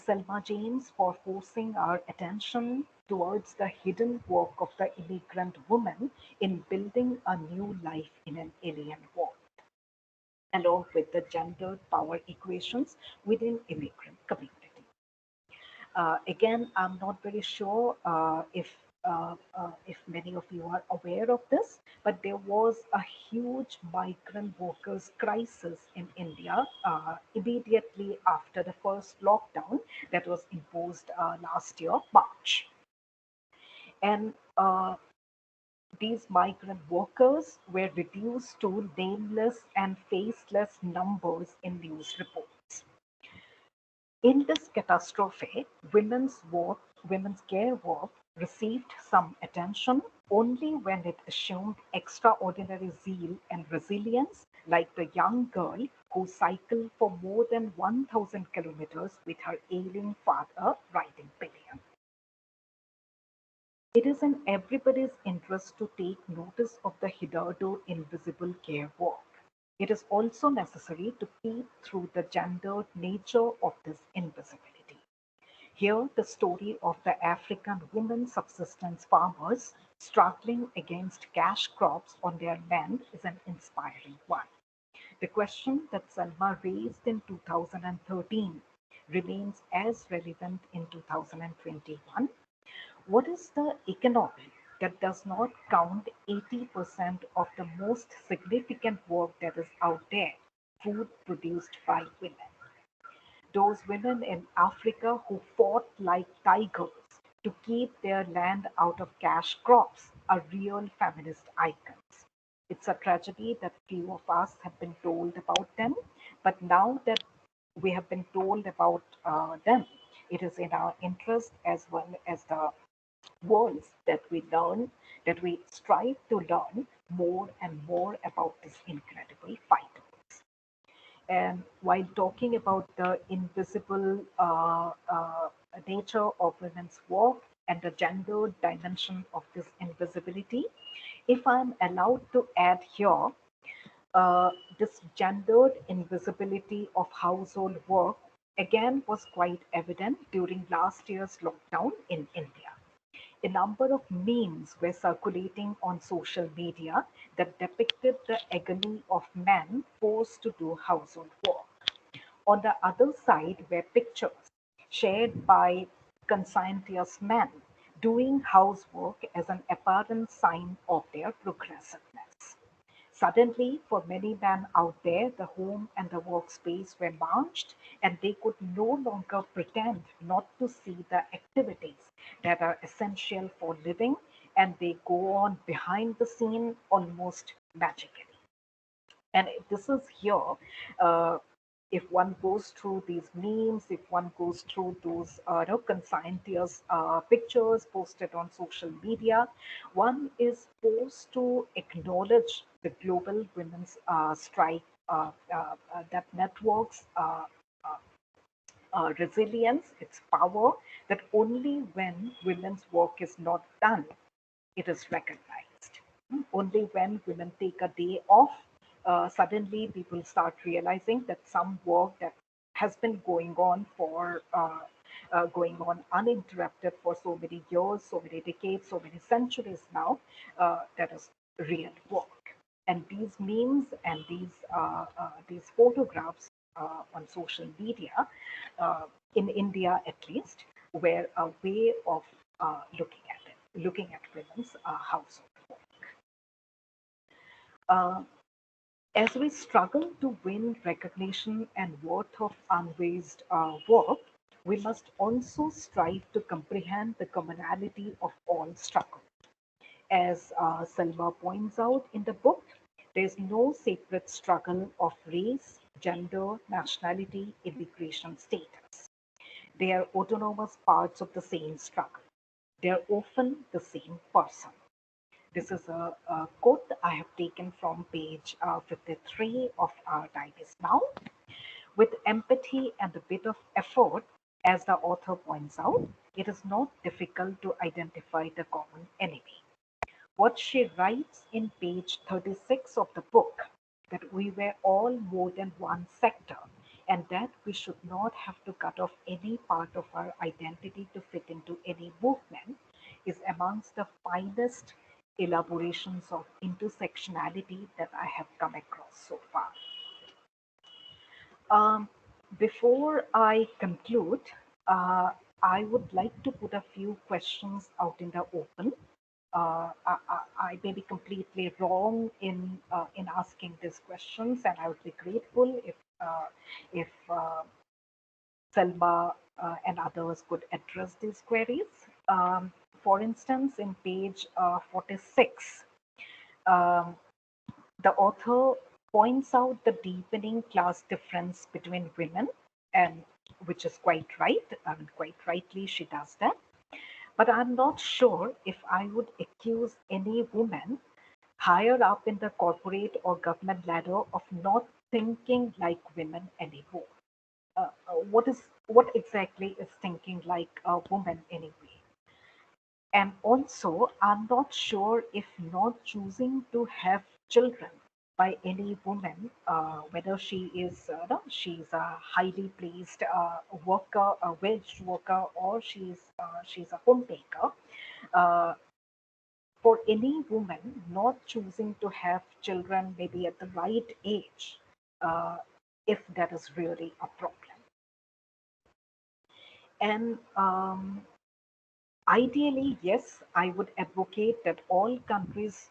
Selma James for forcing our attention towards the hidden work of the immigrant woman in building a new life in an alien world, along with the gendered power equations within immigrant community. Again, I'm not very sure if many of you are aware of this, but there was a huge migrant workers crisis in India immediately after the first lockdown that was imposed last year, March. And these migrant workers were reduced to nameless and faceless numbers in news reports. In this catastrophe, women's care work received some attention only when it assumed extraordinary zeal and resilience, like the young girl who cycled for more than 1,000 kilometers with her ailing father riding pillion. It is in everybody's interest to take notice of the hitherto invisible care work. It is also necessary to peep through the gendered nature of this invisibility. Here, the story of the African women subsistence farmers struggling against cash crops on their land is an inspiring one. The question that Selma raised in 2013 remains as relevant in 2021. What is the economy that does not count 80% of the most significant work that is out there, food produced by women? Those women in Africa who fought like tigers to keep their land out of cash crops are real feminist icons. It's a tragedy that few of us have been told about them, but now that we have been told about them, it is in our interest as well as the worlds that we strive to learn more and more about this incredible fighters. And while talking about the invisible nature of women's work and the gender dimension of this invisibility, if I'm allowed to add here, this gendered invisibility of household work again was quite evident during last year's lockdown in India. A number of memes were circulating on social media that depicted the agony of men forced to do household work. On the other side were pictures shared by conscientious men doing housework as an apparent sign of their progressiveness. Suddenly, for many men out there, the home and the workspace were merged, and they could no longer pretend not to see the activities that are essential for living, and they go on behind the scene almost magically. And this is here. If one goes through these memes, if one goes through those conscientious pictures posted on social media, one is forced to acknowledge the global women's strike that networks resilience, its power, that only when women's work is not done, it is recognized. Only when women take a day off, suddenly people start realizing that some work that has been going on uninterrupted for so many years, so many decades, so many centuries now, that is real work. And these memes and these photographs on social media, in India at least, were a way of looking at women's household work. Uh, as we struggle to win recognition and worth of unwaged work, we must also strive to comprehend the commonality of all struggle. As Selma points out in the book, there is no separate struggle of race, gender, nationality, immigration status. They are autonomous parts of the same struggle. They are often the same person. This is a quote I have taken from page 53 of Our Time Is Now. With empathy and a bit of effort, as the author points out, it is not difficult to identify the common enemy. What she writes in page 36 of the book, that we were all more than one sector, and that we should not have to cut off any part of our identity to fit into any movement is amongst the finest elaborations of intersectionality that I have come across so far. Before I conclude, I would like to put a few questions out in the open. I may be completely wrong in asking these questions, and I would be grateful if Selma and others could address these queries. For instance, in page 46, the author points out the deepening class difference between women, and which is quite right. I mean, quite rightly, she does that. But I'm not sure if I would accuse any woman higher up in the corporate or government ladder of not thinking like women anymore. What exactly is thinking like a woman anyway? And also, I'm not sure if not choosing to have children by any woman, whether she is no, she's a highly placed worker, a waged worker, or she's a homemaker. Uh, for any woman not choosing to have children, maybe at the right age, uh, if that is really a problem. And ideally, yes, I would advocate that all countries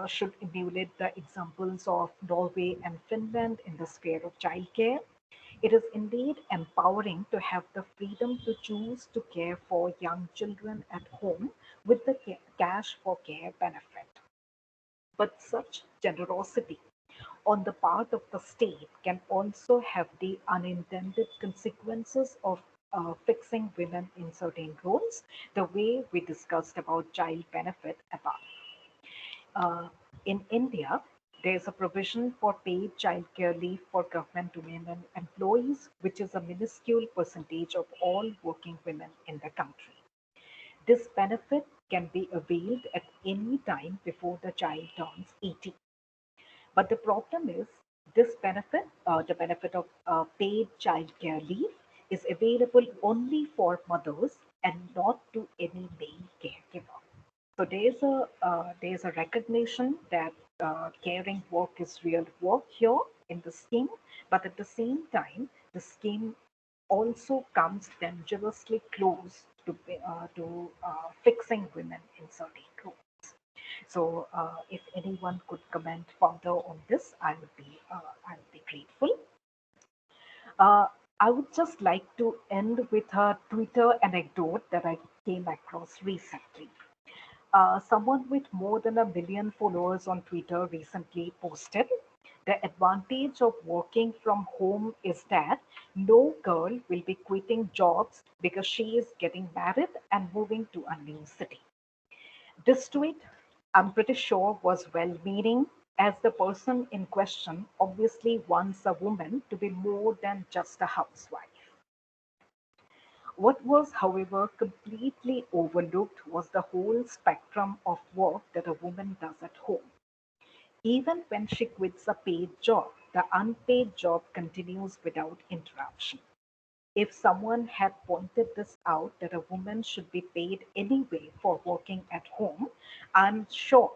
should emulate the examples of Norway and Finland in the sphere of childcare. It is indeed empowering to have the freedom to choose to care for young children at home with the cash for care benefit. But such generosity on the part of the state can also have the unintended consequences of fixing women in certain roles, the way we discussed about child benefit above. In India, there is a provision for paid childcare leave for government women employees, which is a minuscule percentage of all working women in the country. This benefit can be availed at any time before the child turns 18. But the problem is this benefit, the benefit of paid childcare leave, is available only for mothers and not to any male caregiver. So there's a recognition that caring work is real work here in the scheme, but at the same time, the scheme also comes dangerously close to fixing women in certain roles. So, if anyone could comment further on this, I would be grateful. I would just like to end with a Twitter anecdote that I came across recently. Someone with more than 1 million followers on Twitter recently posted, the advantage of working from home is that no girl will be quitting jobs because she is getting married and moving to a new city. This tweet, I'm pretty sure, was well meaning, as the person in question obviously wants a woman to be more than just a housewife. What was, however, completely overlooked was the whole spectrum of work that a woman does at home. Even when she quits a paid job, the unpaid job continues without interruption. If someone had pointed this out, that a woman should be paid anyway for working at home, I'm sure,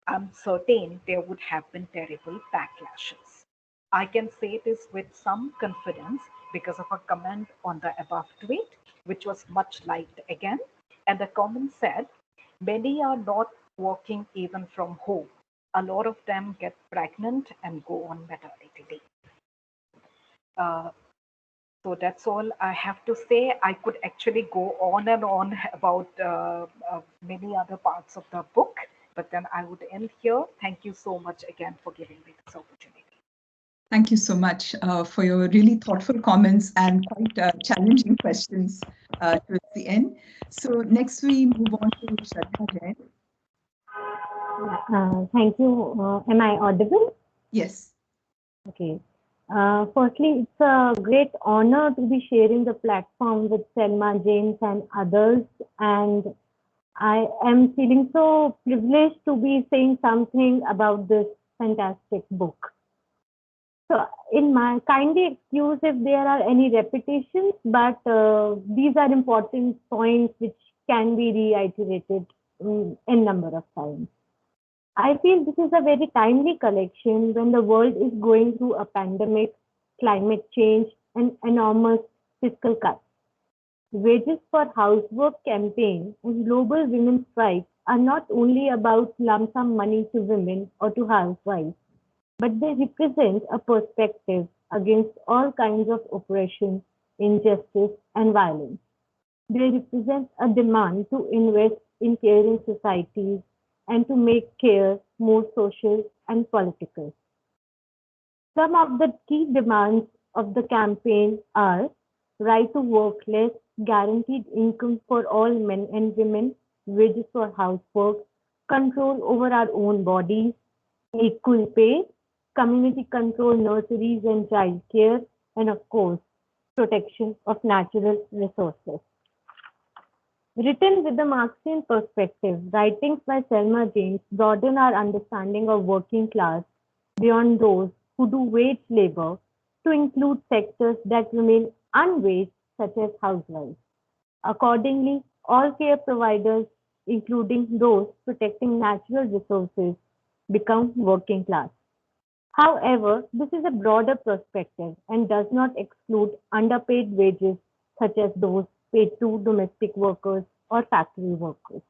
I'm certain there would have been terrible backlashes. I can say this with some confidence because of a comment on the above tweet, which was much liked again. And the comment said, many are not working even from home. A lot of them get pregnant and go on maternity leave. Uh, so that's all I have to say. I could actually go on and on about many other parts of the book, but then I would end here. Thank you so much again for giving me this opportunity. Thank you so much for your really thoughtful comments and quite challenging questions towards the end. So next we move on to Shraddha Jain. Thank you. Am I audible? Yes. Okay. Firstly, it's a great honor to be sharing the platform with Selma James and others. And I am feeling so privileged to be saying something about this fantastic book. So in my kindly excuse if there are any repetitions, but these are important points which can be reiterated in number of times. I feel this is a very timely collection when the world is going through a pandemic, climate change, and enormous fiscal cuts. Wages for Housework campaign and global women's strikes are not only about lump sum money to women or to housewives, but they represent a perspective against all kinds of oppression, injustice, and violence. They represent a demand to invest in caring societies and to make care more social and political. Some of the key demands of the campaign are right to work less, guaranteed income for all men and women, wages for housework, control over our own bodies, equal pay, community control nurseries and child care, and of course, protection of natural resources. Written with the Marxian perspective, writings by Selma James broaden our understanding of working class beyond those who do wage labor to include sectors that remain unwaged, such as housewives. Accordingly, all care providers, including those protecting natural resources, become working class. However, this is a broader perspective and does not exclude underpaid wages such as those paid to domestic workers or factory workers.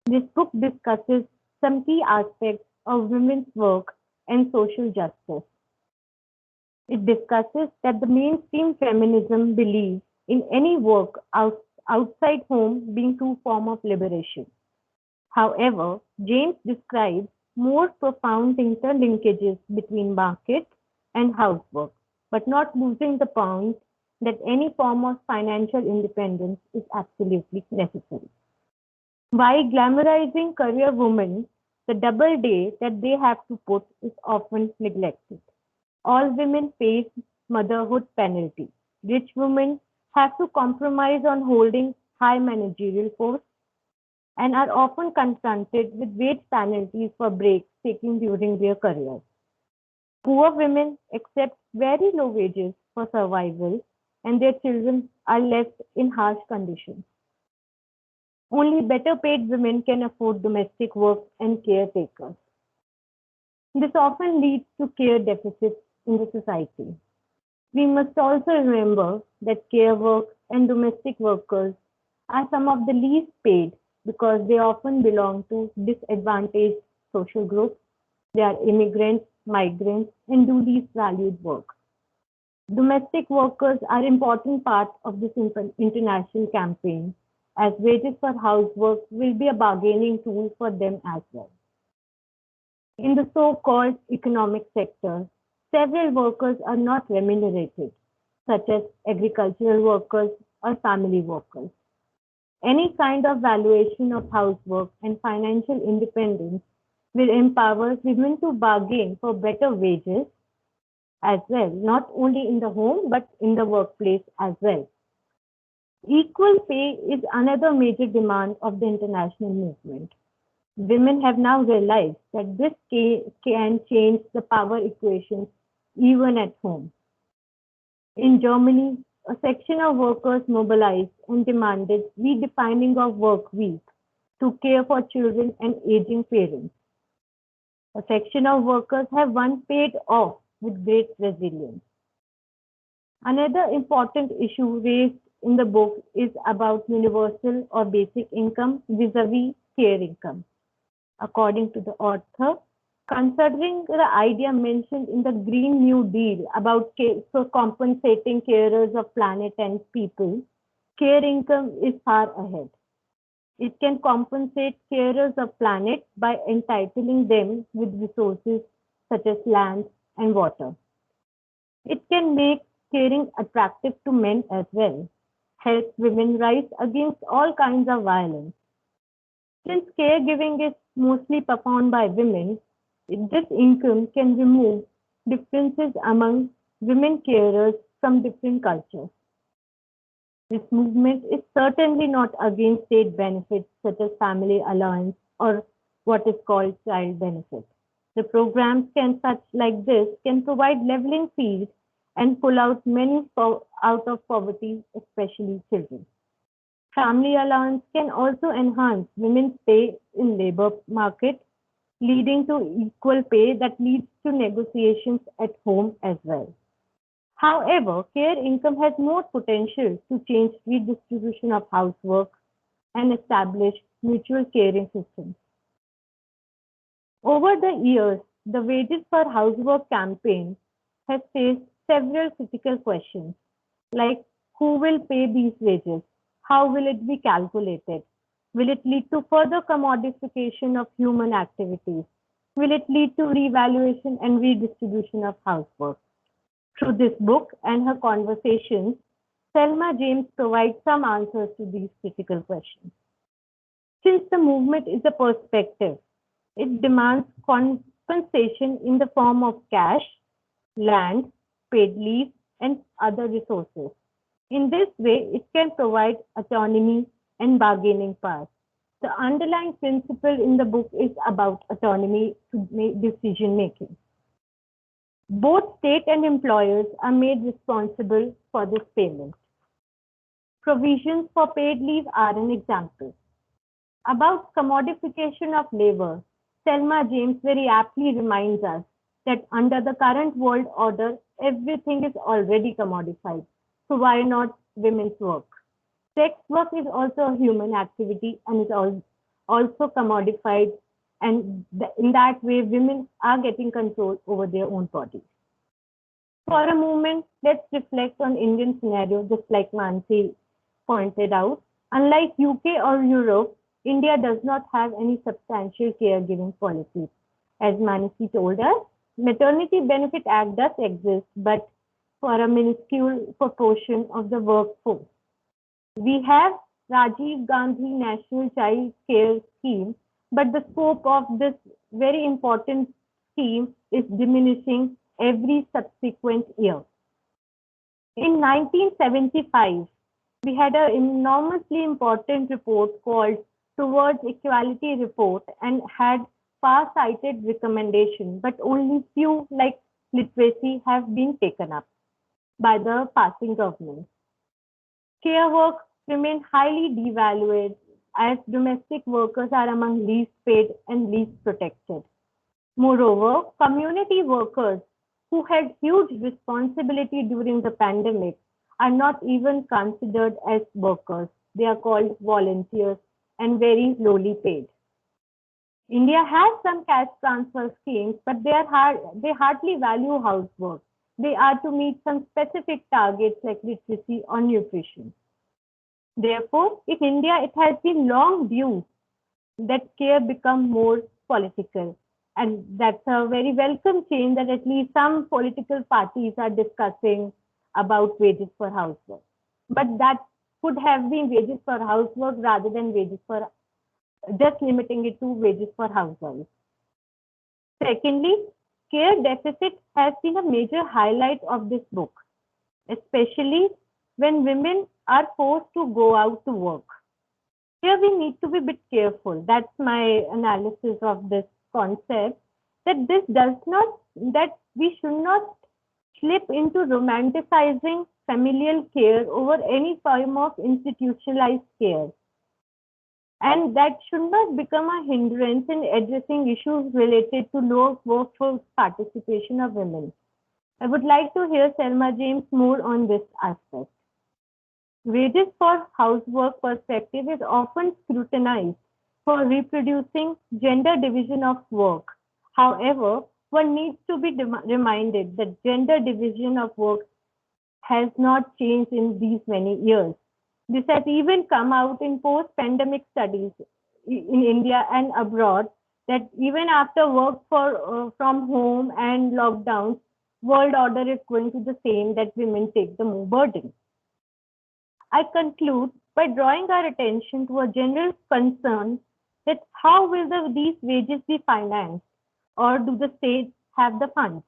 This book discusses some key aspects of women's work and social justice. It discusses that the mainstream feminism believes in any work outside home being true form of liberation. However, James describes more profound interlinkages between market and housework, but not losing the point that any form of financial independence is absolutely necessary. While glamorizing career women, the double day that they have to put is often neglected. All women face motherhood penalty. Rich women have to compromise on holding high managerial posts and are often confronted with wage penalties for breaks taken during their careers. Poor women accept very low wages for survival, and their children are left in harsh conditions. Only better paid women can afford domestic work and caretakers. This often leads to care deficits in the society. We must also remember that care work and domestic workers are some of the least paid because they often belong to disadvantaged social groups. They are immigrants, migrants, and do least valued work. Domestic workers are an important part of this international campaign, as wages for housework will be a bargaining tool for them as well. In the so-called economic sector, several workers are not remunerated, such as agricultural workers or family workers. Any kind of valuation of housework and financial independence will empower women to bargain for better wages as well, not only in the home but in the workplace as well. Equal pay is another major demand of the international movement. Women have now realized that this can change the power equations even at home. In Germany, a section of workers mobilized and demanded redefining of work week to care for children and aging parents. A section of workers have once paid off with great resilience. Another important issue raised in the book is about universal or basic income vis-a-vis care income. According to the author, considering the idea mentioned in the Green New Deal about compensating carers of planet and people, care income is far ahead. It can compensate carers of planet by entitling them with resources such as land and water. It can make caring attractive to men as well, help women rise against all kinds of violence. Since caregiving is mostly performed by women, this income can remove differences among women carers from different cultures. This movement is certainly not against state benefits such as family allowance or what is called child benefit. The programs such like this can provide leveling field and pull out many out of poverty, especially children. Family allowance can also enhance women's pay in labor market, leading to equal pay that leads to negotiations at home as well. However, care income has more potential to change redistribution of housework and establish mutual caring systems. Over the years, the Wages for Housework campaign has faced several critical questions like who will pay these wages? How will it be calculated? Will it lead to further commodification of human activities? Will it lead to revaluation and redistribution of housework? Through this book and her conversations, Selma James provides some answers to these critical questions. Since the movement is a perspective, it demands compensation in the form of cash, land, paid leave, and other resources. In this way, it can provide autonomy and bargaining power. The underlying principle in the book is about autonomy to make decision making. Both state and employers are made responsible for this payment. Provisions for paid leave are an example. About commodification of labor, Selma James very aptly reminds us that under the current world order, everything is already commodified. So why not women's work? Sex work is also a human activity and is also commodified, and in that way, women are getting control over their own bodies. For a moment, let's reflect on Indian scenario, just like Mansi pointed out. Unlike UK or Europe, India does not have any substantial caregiving policies. As Mansi told us, Maternity Benefit Act does exist, but for a minuscule proportion of the workforce. We have Rajiv Gandhi National Child Care Scheme, but the scope of this very important scheme is diminishing every subsequent year. In 1975, we had an enormously important report called Towards Equality Report and had far-sighted recommendations, but only few like literacy have been taken up by the passing government. Care work remain highly devalued as domestic workers are among least paid and least protected. Moreover, community workers who had huge responsibility during the pandemic are not even considered as workers. They are called volunteers and very lowly paid. India has some cash transfer schemes, but they hardly value housework. They are to meet some specific targets like literacy or nutrition. Therefore, in India, it has been long due that care become more political. And that's a very welcome change that at least some political parties are discussing about wages for housework. But that could have been wages for housework rather than wages for just limiting it to wages for housewives. Secondly, care deficit has been a major highlight of this book, especially when women are forced to go out to work. Here we need to be a bit careful. That's my analysis of this concept, that we should not slip into romanticizing familial care over any form of institutionalized care. And that should not become a hindrance in addressing issues related to low workforce participation of women. I would like to hear Selma James more on this aspect. Wages for housework perspective is often scrutinized for reproducing gender division of work. However, one needs to be reminded that gender division of work has not changed in these many years. This has even come out in post-pandemic studies in India and abroad, that even after work from home and lockdowns, world order is going to the same, that women take the more burden. I conclude by drawing our attention to a general concern that how will these wages be financed, or do the states have the funds?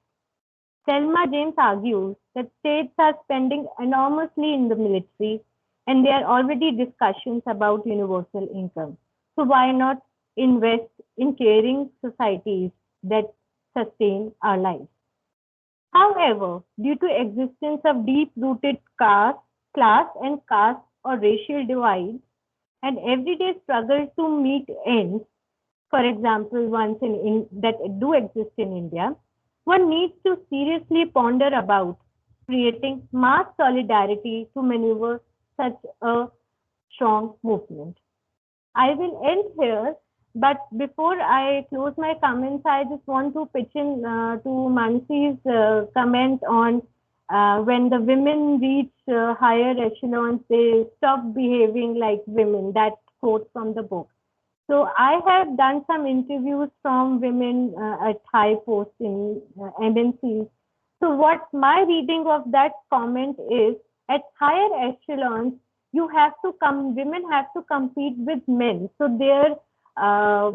Selma James argues that states are spending enormously in the military, and there are already discussions about universal income. So why not invest in caring societies that sustain our lives. However, due to existence of deep-rooted class and caste or racial divides and everyday struggle to meet ends, for example, ones that do exist in India, one needs to seriously ponder about creating mass solidarity to maneuver such a strong movement. I will end here, but before I close my comments, I just want to pitch in to Mansi's comment on when the women reach higher echelons, they stop behaving like women. That quote from the book. So I have done some interviews from women at high posts in MNCs. So what my reading of that comment is, at higher echelons, women have to compete with men. So their, their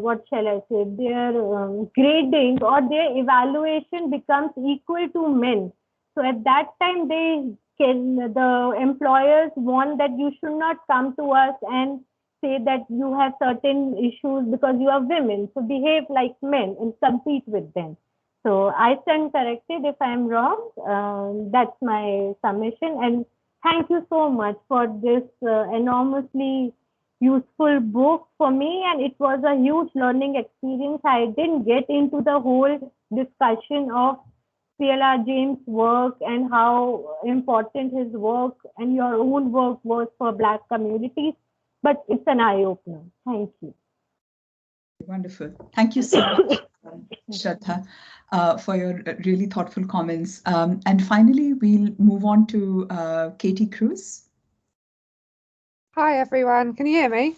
grading or their evaluation becomes equal to men. So at that time, the employers want that you should not come to us and say that you have certain issues because you are women. So behave like men and compete with them. So I stand corrected if I'm wrong. That's my summation. And thank you so much for this enormously useful book for me. And it was a huge learning experience. I didn't get into the whole discussion of CLR James' work and how important his work and your own work was for Black communities. But it's an eye-opener. Thank you. Wonderful. Thank you so much, Shraddha, for your really thoughtful comments. And finally, we'll move on to Katie Cruz. Hi, everyone. Can you hear me?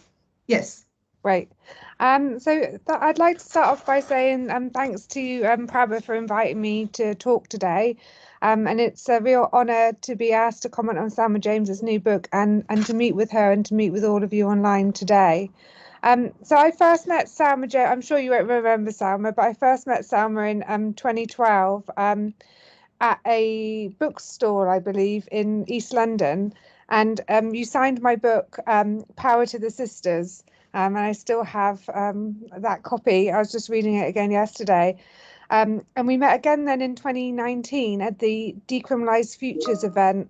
Yes. Great. I'd like to start off by saying thanks to Prabha for inviting me to talk today. And it's a real honour to be asked to comment on Selma James's new book and to meet with her and to meet with all of you online today. So I first met Selma James, I'm sure you won't remember Selma, but I first met Selma in 2012 at a bookstore, I believe, in East London. And you signed my book, Power to the Sisters. And I still have that copy. I was just reading it again yesterday. And we met again then in 2019 at the Decriminalised Futures event,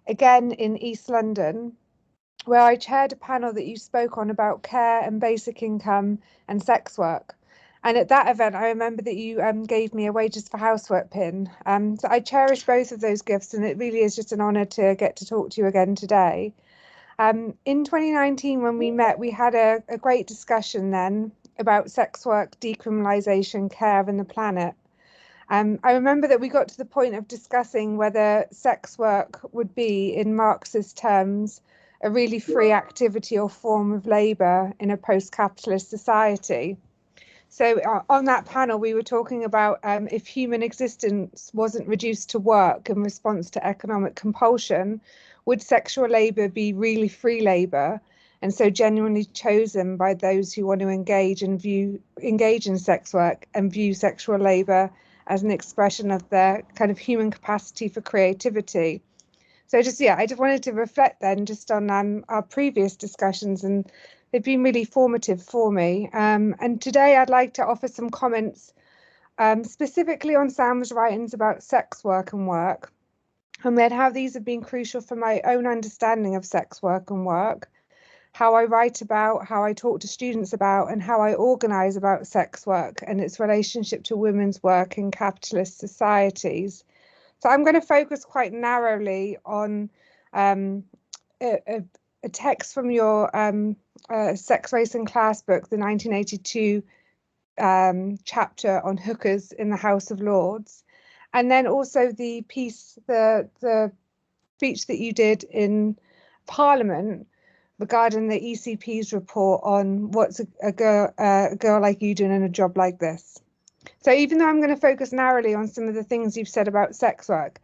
again in East London, where I chaired a panel that you spoke on about care and basic income and sex work. And at that event, I remember that you gave me a Wages for Housework pin. So I cherish both of those gifts, and it really is just an honour to get to talk to you again today. In 2019, when we met, we had a great discussion then about sex work, decriminalisation, care and the planet. I remember that we got to the point of discussing whether sex work would be, in Marxist terms, a really free activity or form of labour in a post-capitalist society. So on that panel, we were talking about if human existence wasn't reduced to work in response to economic compulsion, would sexual labour be really free labour, and so genuinely chosen by those who want to engage in sex work and view sexual labour as an expression of their kind of human capacity for creativity. So I just wanted to reflect then just on our previous discussions, and they've been really formative for me. And today I'd like to offer some comments specifically on Selma's writings about sex work and work, and then how these have been crucial for my own understanding of sex work and work, how I write about, how I talk to students about, and how I organise about sex work and its relationship to women's work in capitalist societies. So I'm going to focus quite narrowly on a text from your Sex, Race and Class book, the 1982 chapter on hookers in the House of Lords, and then also the piece, the speech that you did in Parliament regarding the ECP's report on what's a girl like you doing in a job like this. So even though I'm going to focus narrowly on some of the things you've said about sex work,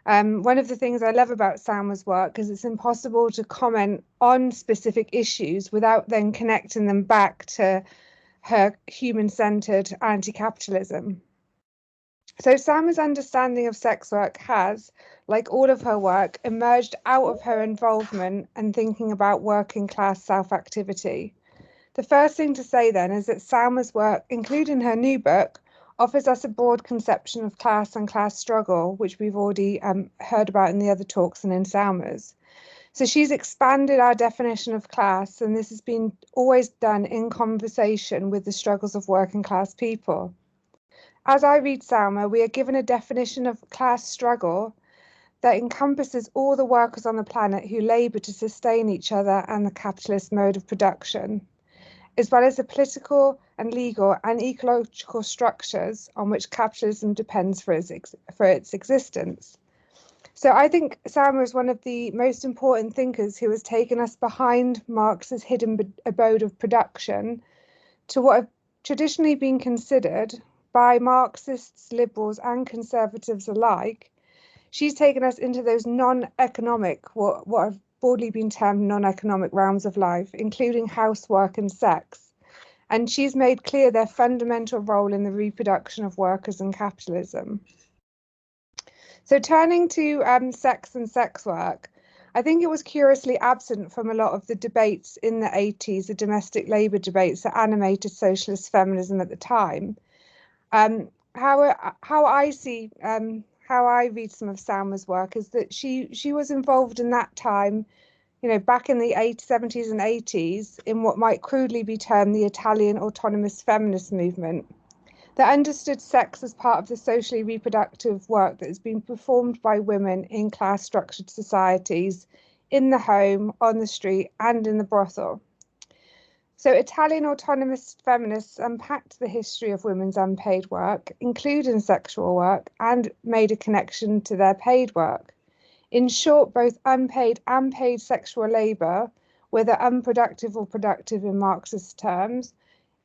one of the things I love about Selma's work is it's impossible to comment on specific issues without then connecting them back to her human-centered anti-capitalism. So Selma's understanding of sex work has, like all of her work, emerged out of her involvement and thinking about working class self-activity. The first thing to say then is that Selma's work, including her new book, offers us a broad conception of class and class struggle, which we've already heard about in the other talks and in Selma's. So she's expanded our definition of class, and this has been always done in conversation with the struggles of working class people. As I read Selma, we are given a definition of class struggle that encompasses all the workers on the planet who labour to sustain each other and the capitalist mode of production, as well as the political and legal and ecological structures on which capitalism depends for its existence. So I think Selma is one of the most important thinkers who has taken us behind Marx's hidden abode of production to what have traditionally been considered by Marxists, liberals and conservatives alike. She's taken us into those non-economic, what have broadly been termed non-economic realms of life, including housework and sex. And she's made clear their fundamental role in the reproduction of workers and capitalism. So turning to sex and sex work, I think it was curiously absent from a lot of the debates in the 80s, the domestic labour debates that animated socialist feminism at the time. How I read some of Selma's work is that she was involved in that time, you know, back in the 70s and 80s, in what might crudely be termed the Italian autonomous feminist movement, that understood sex as part of the socially reproductive work that has been performed by women in class-structured societies, in the home, on the street, and in the brothel. So Italian autonomous feminists unpacked the history of women's unpaid work, including sexual work, and made a connection to their paid work. In short, both unpaid and paid sexual labour, whether unproductive or productive in Marxist terms,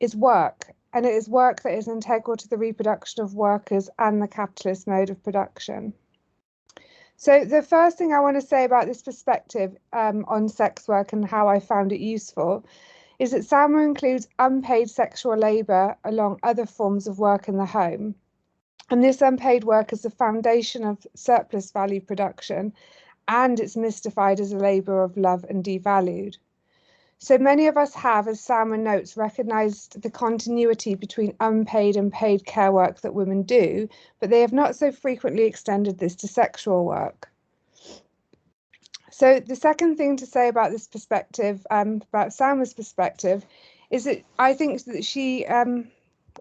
is work, and it is work that is integral to the reproduction of workers and the capitalist mode of production. So the first thing I want to say about this perspective on sex work and how I found it useful is that Selma includes unpaid sexual labour along other forms of work in the home. And this unpaid work is the foundation of surplus value production, and it's mystified as a labour of love and devalued. So many of us have, as Selma notes, recognised the continuity between unpaid and paid care work that women do, but they have not so frequently extended this to sexual work. So the second thing to say about this perspective, about Selma's perspective, is that I think that she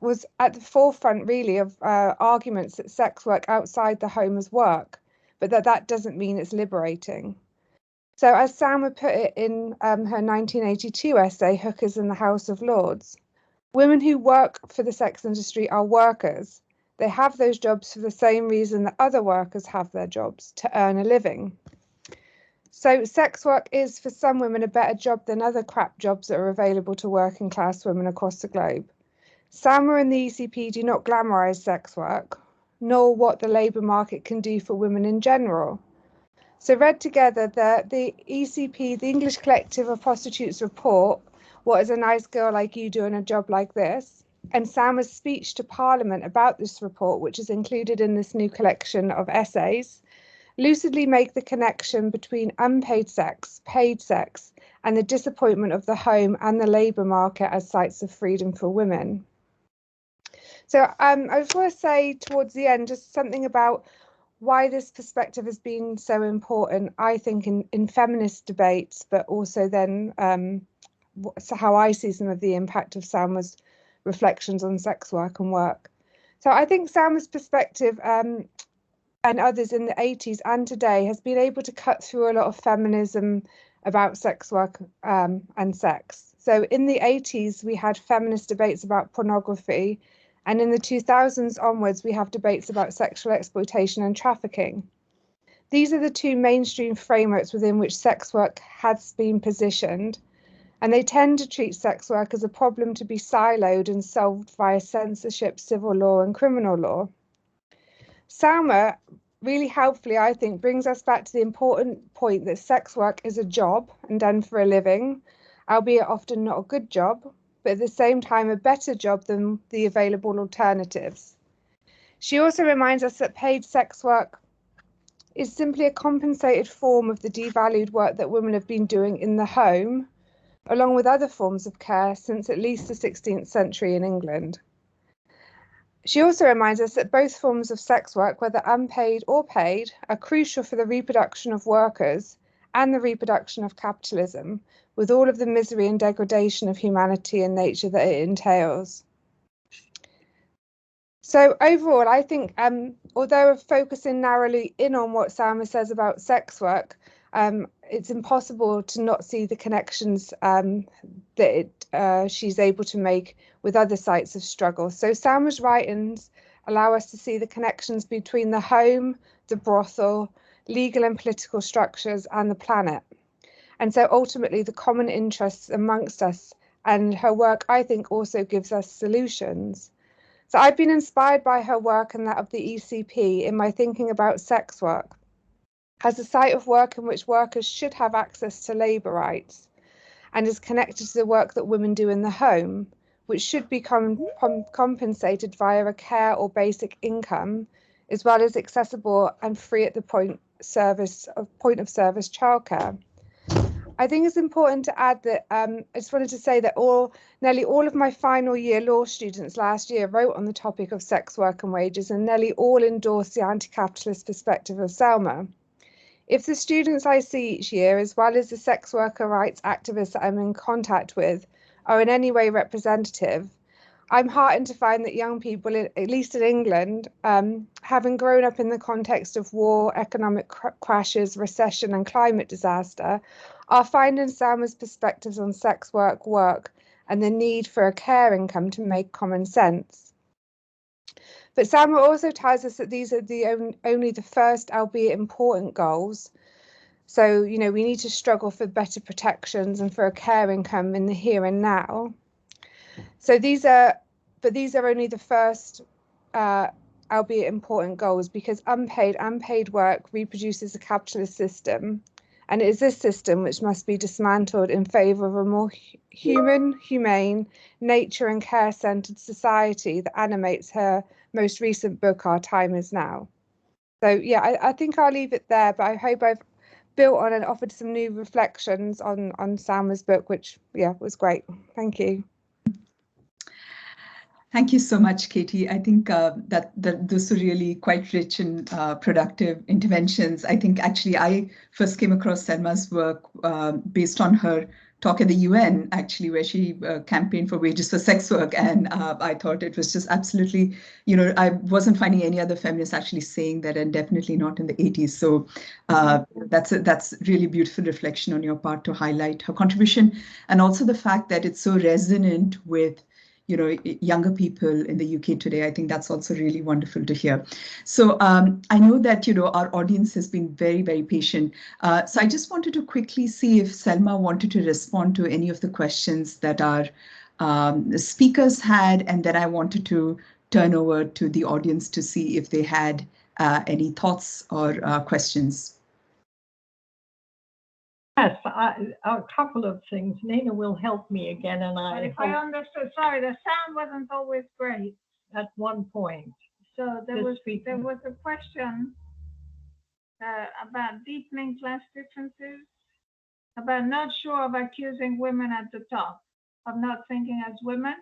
was at the forefront really of arguments that sex work outside the home is work, but that doesn't mean it's liberating. So as Selma put it in her 1982 essay, Hookers in the House of Lords, women who work for the sex industry are workers. They have those jobs for the same reason that other workers have their jobs, to earn a living. So sex work is for some women a better job than other crap jobs that are available to working class women across the globe. Selma and the ECP do not glamorise sex work, nor what the labour market can do for women in general. So read together, the ECP, the English Collective of Prostitutes report, What is a Nice Girl Like You Doing a Job Like This? And Selma's speech to Parliament about this report, which is included in this new collection of essays, lucidly make the connection between unpaid sex, paid sex, and the disappointment of the home and the labour market as sites of freedom for women. So I just want to say towards the end just something about why this perspective has been so important, I think, in feminist debates, but also then so how I see some of the impact of Selma's reflections on sex work and work. So I think Selma's perspective and others in the 80s and today has been able to cut through a lot of feminism about sex work and sex. So in the 80s, we had feminist debates about pornography. And in the 2000s onwards, we have debates about sexual exploitation and trafficking. These are the two mainstream frameworks within which sex work has been positioned, and they tend to treat sex work as a problem to be siloed and solved via censorship, civil law, and criminal law. Selma really helpfully, I think, brings us back to the important point that sex work is a job and done for a living, albeit often not a good job, but at the same time a better job than the available alternatives. She also reminds us that paid sex work is simply a compensated form of the devalued work that women have been doing in the home, along with other forms of care since at least the 16th century in England. She also reminds us that both forms of sex work, whether unpaid or paid, are crucial for the reproduction of workers and the reproduction of capitalism, with all of the misery and degradation of humanity and nature that it entails. So overall, I think, although focusing narrowly in on what Selma says about sex work, it's impossible to not see the connections that she's able to make with other sites of struggle. So Selma's writings allow us to see the connections between the home, the brothel, legal and political structures, and the planet. And so ultimately the common interests amongst us, and her work, I think, also gives us solutions. So I've been inspired by her work and that of the ECP in my thinking about sex work as a site of work in which workers should have access to labour rights, and is connected to the work that women do in the home, which should be compensated via a care or basic income, as well as accessible and free at the point of service childcare. I think it's important to add that I just wanted to say that nearly all of my final year law students last year wrote on the topic of sex work and wages, and nearly all endorsed the anti-capitalist perspective of Selma. If the students I see each year, as well as the sex worker rights activists that I'm in contact with, are in any way representative, I'm heartened to find that young people, at least in England, having grown up in the context of war, economic crashes, recession and climate disaster, are finding Selma's perspectives on sex work, and the need for a care income to make common sense. But Selma also tells us that these are only the first, albeit important, goals. So, we need to struggle for better protections and for a care income in the here and now. So these are only the first, albeit important, goals, because unpaid work reproduces a capitalist system, and it is this system which must be dismantled in favour of a more humane, nature and care-centred society that animates her most recent book, Our Time Is Now. So yeah, I think I'll leave it there, but I hope I've built on and offered some new reflections on Selma's book, which was great. Thank you. Thank you so much, Katie. I think that those are really quite rich and productive interventions. I think actually I first came across Selma's work based on her talk at the UN, actually, where she campaigned for wages for sex work. And I thought it was just absolutely, I wasn't finding any other feminists actually saying that, and definitely not in the 80s. So that's really beautiful reflection on your part to highlight her contribution, and also the fact that it's so resonant with younger people in the UK today. I think that's also really wonderful to hear. So I know that, our audience has been very, very patient. So I just wanted to quickly see if Selma wanted to respond to any of the questions that our speakers had, and then I wanted to turn over to the audience to see if they had any thoughts or questions. Yes, a couple of things. Nina will help me again, and if I understood, sorry, the sound wasn't always great at one point. So there was a question about deepening class differences, about not sure of accusing women at the top of not thinking as women.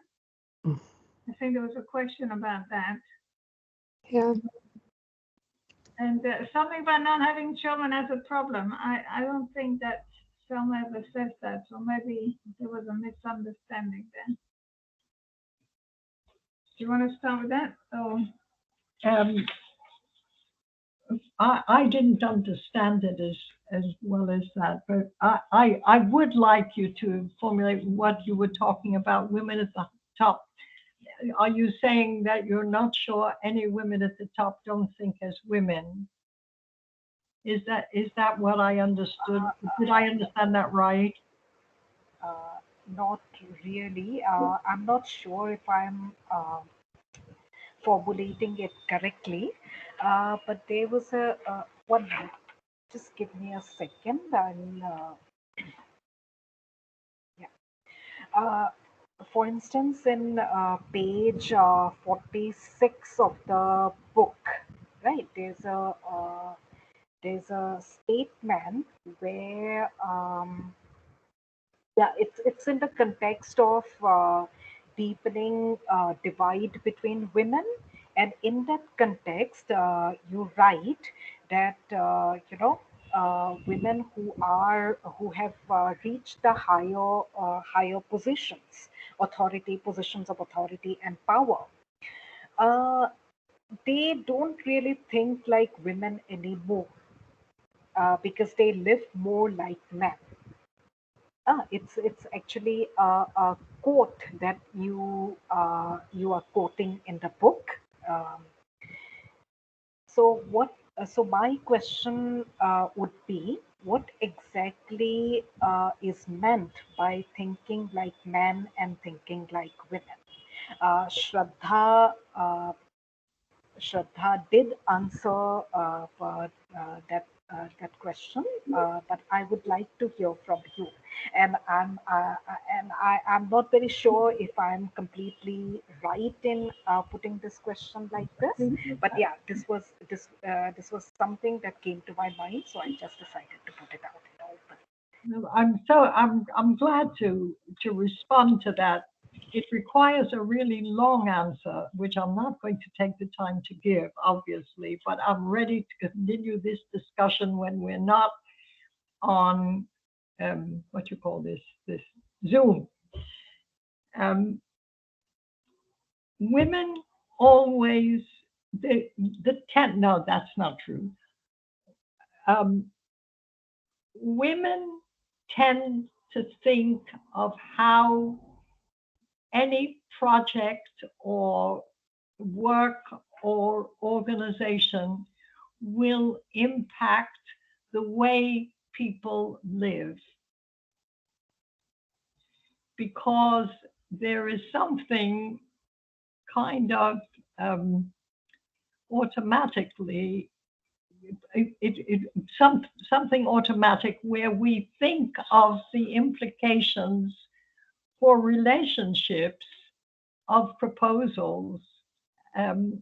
I think there was a question about that. Yeah. And something about not having children as a problem. I don't think that Selma ever says that, so maybe there was a misunderstanding there. Do you want to start with that? Oh. I didn't understand it as well as that, but I would like you to formulate what you were talking about, women at the top. Are you saying that you're not sure any women at the top don't think as women? Is that what I understood? Did I understand that right? Not really. I'm not sure if I'm formulating it correctly, but there was a one minute. Just give me a second. For instance, in page 46 of the book, right? There's a statement where it's in the context of deepening divide between women, And in that context, you write that women who have reached the higher positions, positions of authority and power, they don't really think like women anymore, because they live more like men. It's actually a quote that you are quoting in the book. Um, so my question would be, what exactly is meant by thinking like men and thinking like women? Shraddha did answer that question, but I would like to hear from you. And I'm not very sure if I'm completely right in putting this question like this. But yeah, this was something that came to my mind, so I just decided to put it out in the open. I'm glad to respond to that. It requires a really long answer, which I'm not going to take the time to give, obviously, but I'm ready to continue this discussion when we're not on what you call this Zoom. Women always no, that's not true. Women tend to think of how any project or work or organization will impact the way people live, because there is something kind of automatically something automatic where we think of the implications for relationships of proposals, and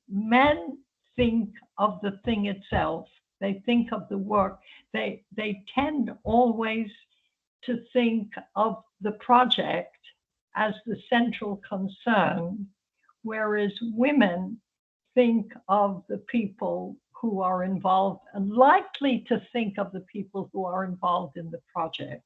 men think of the thing itself. They think of the work. They tend always to think of the project as the central concern, whereas women think of the people who are involved and likely to think of the people who are involved in the project.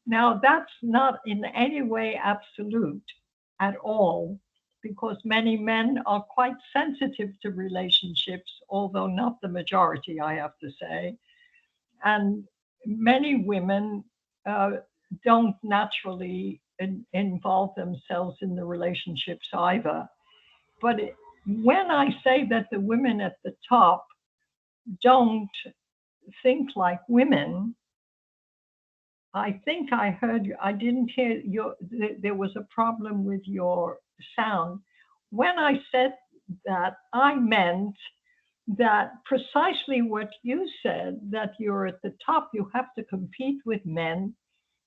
Now, that's not in any way absolute at all, because many men are quite sensitive to relationships, although not the majority, I have to say. And many women don't naturally involve themselves in the relationships either. But when I say that the women at the top don't think like women, I think I heard you. I didn't hear there was a problem with your sound. When I said that, I meant that precisely what you said, that you're at the top, you have to compete with men.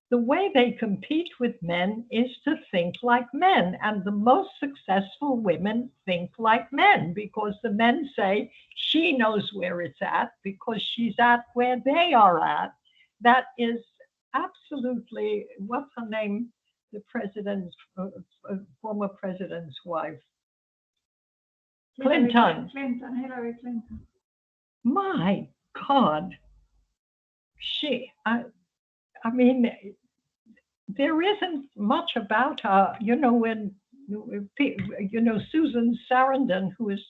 The way they compete with men is to think like men. And the most successful women think like men, because the men say, she knows where it's at because she's at where they are at. That is absolutely, what's her name? The president's, former president's wife. Hillary Clinton. My God. I mean, there isn't much about her, when, Susan Sarandon, who is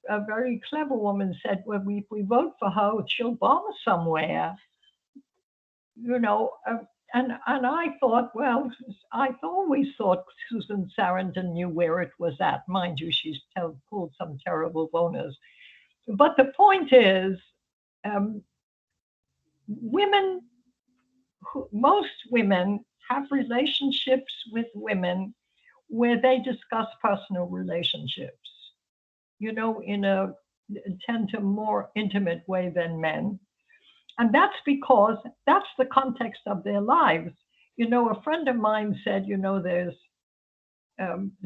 a very clever woman, said, well, if we vote for her, she'll bomb somewhere, and I thought, well, I've always thought Susan Sarandon knew where it was at. Mind you, she's pulled some terrible boners. But the point is, most women have relationships with women where they discuss personal relationships, in a tend to more intimate way than men. And that's because that's the context of their lives. A friend of mine said, there's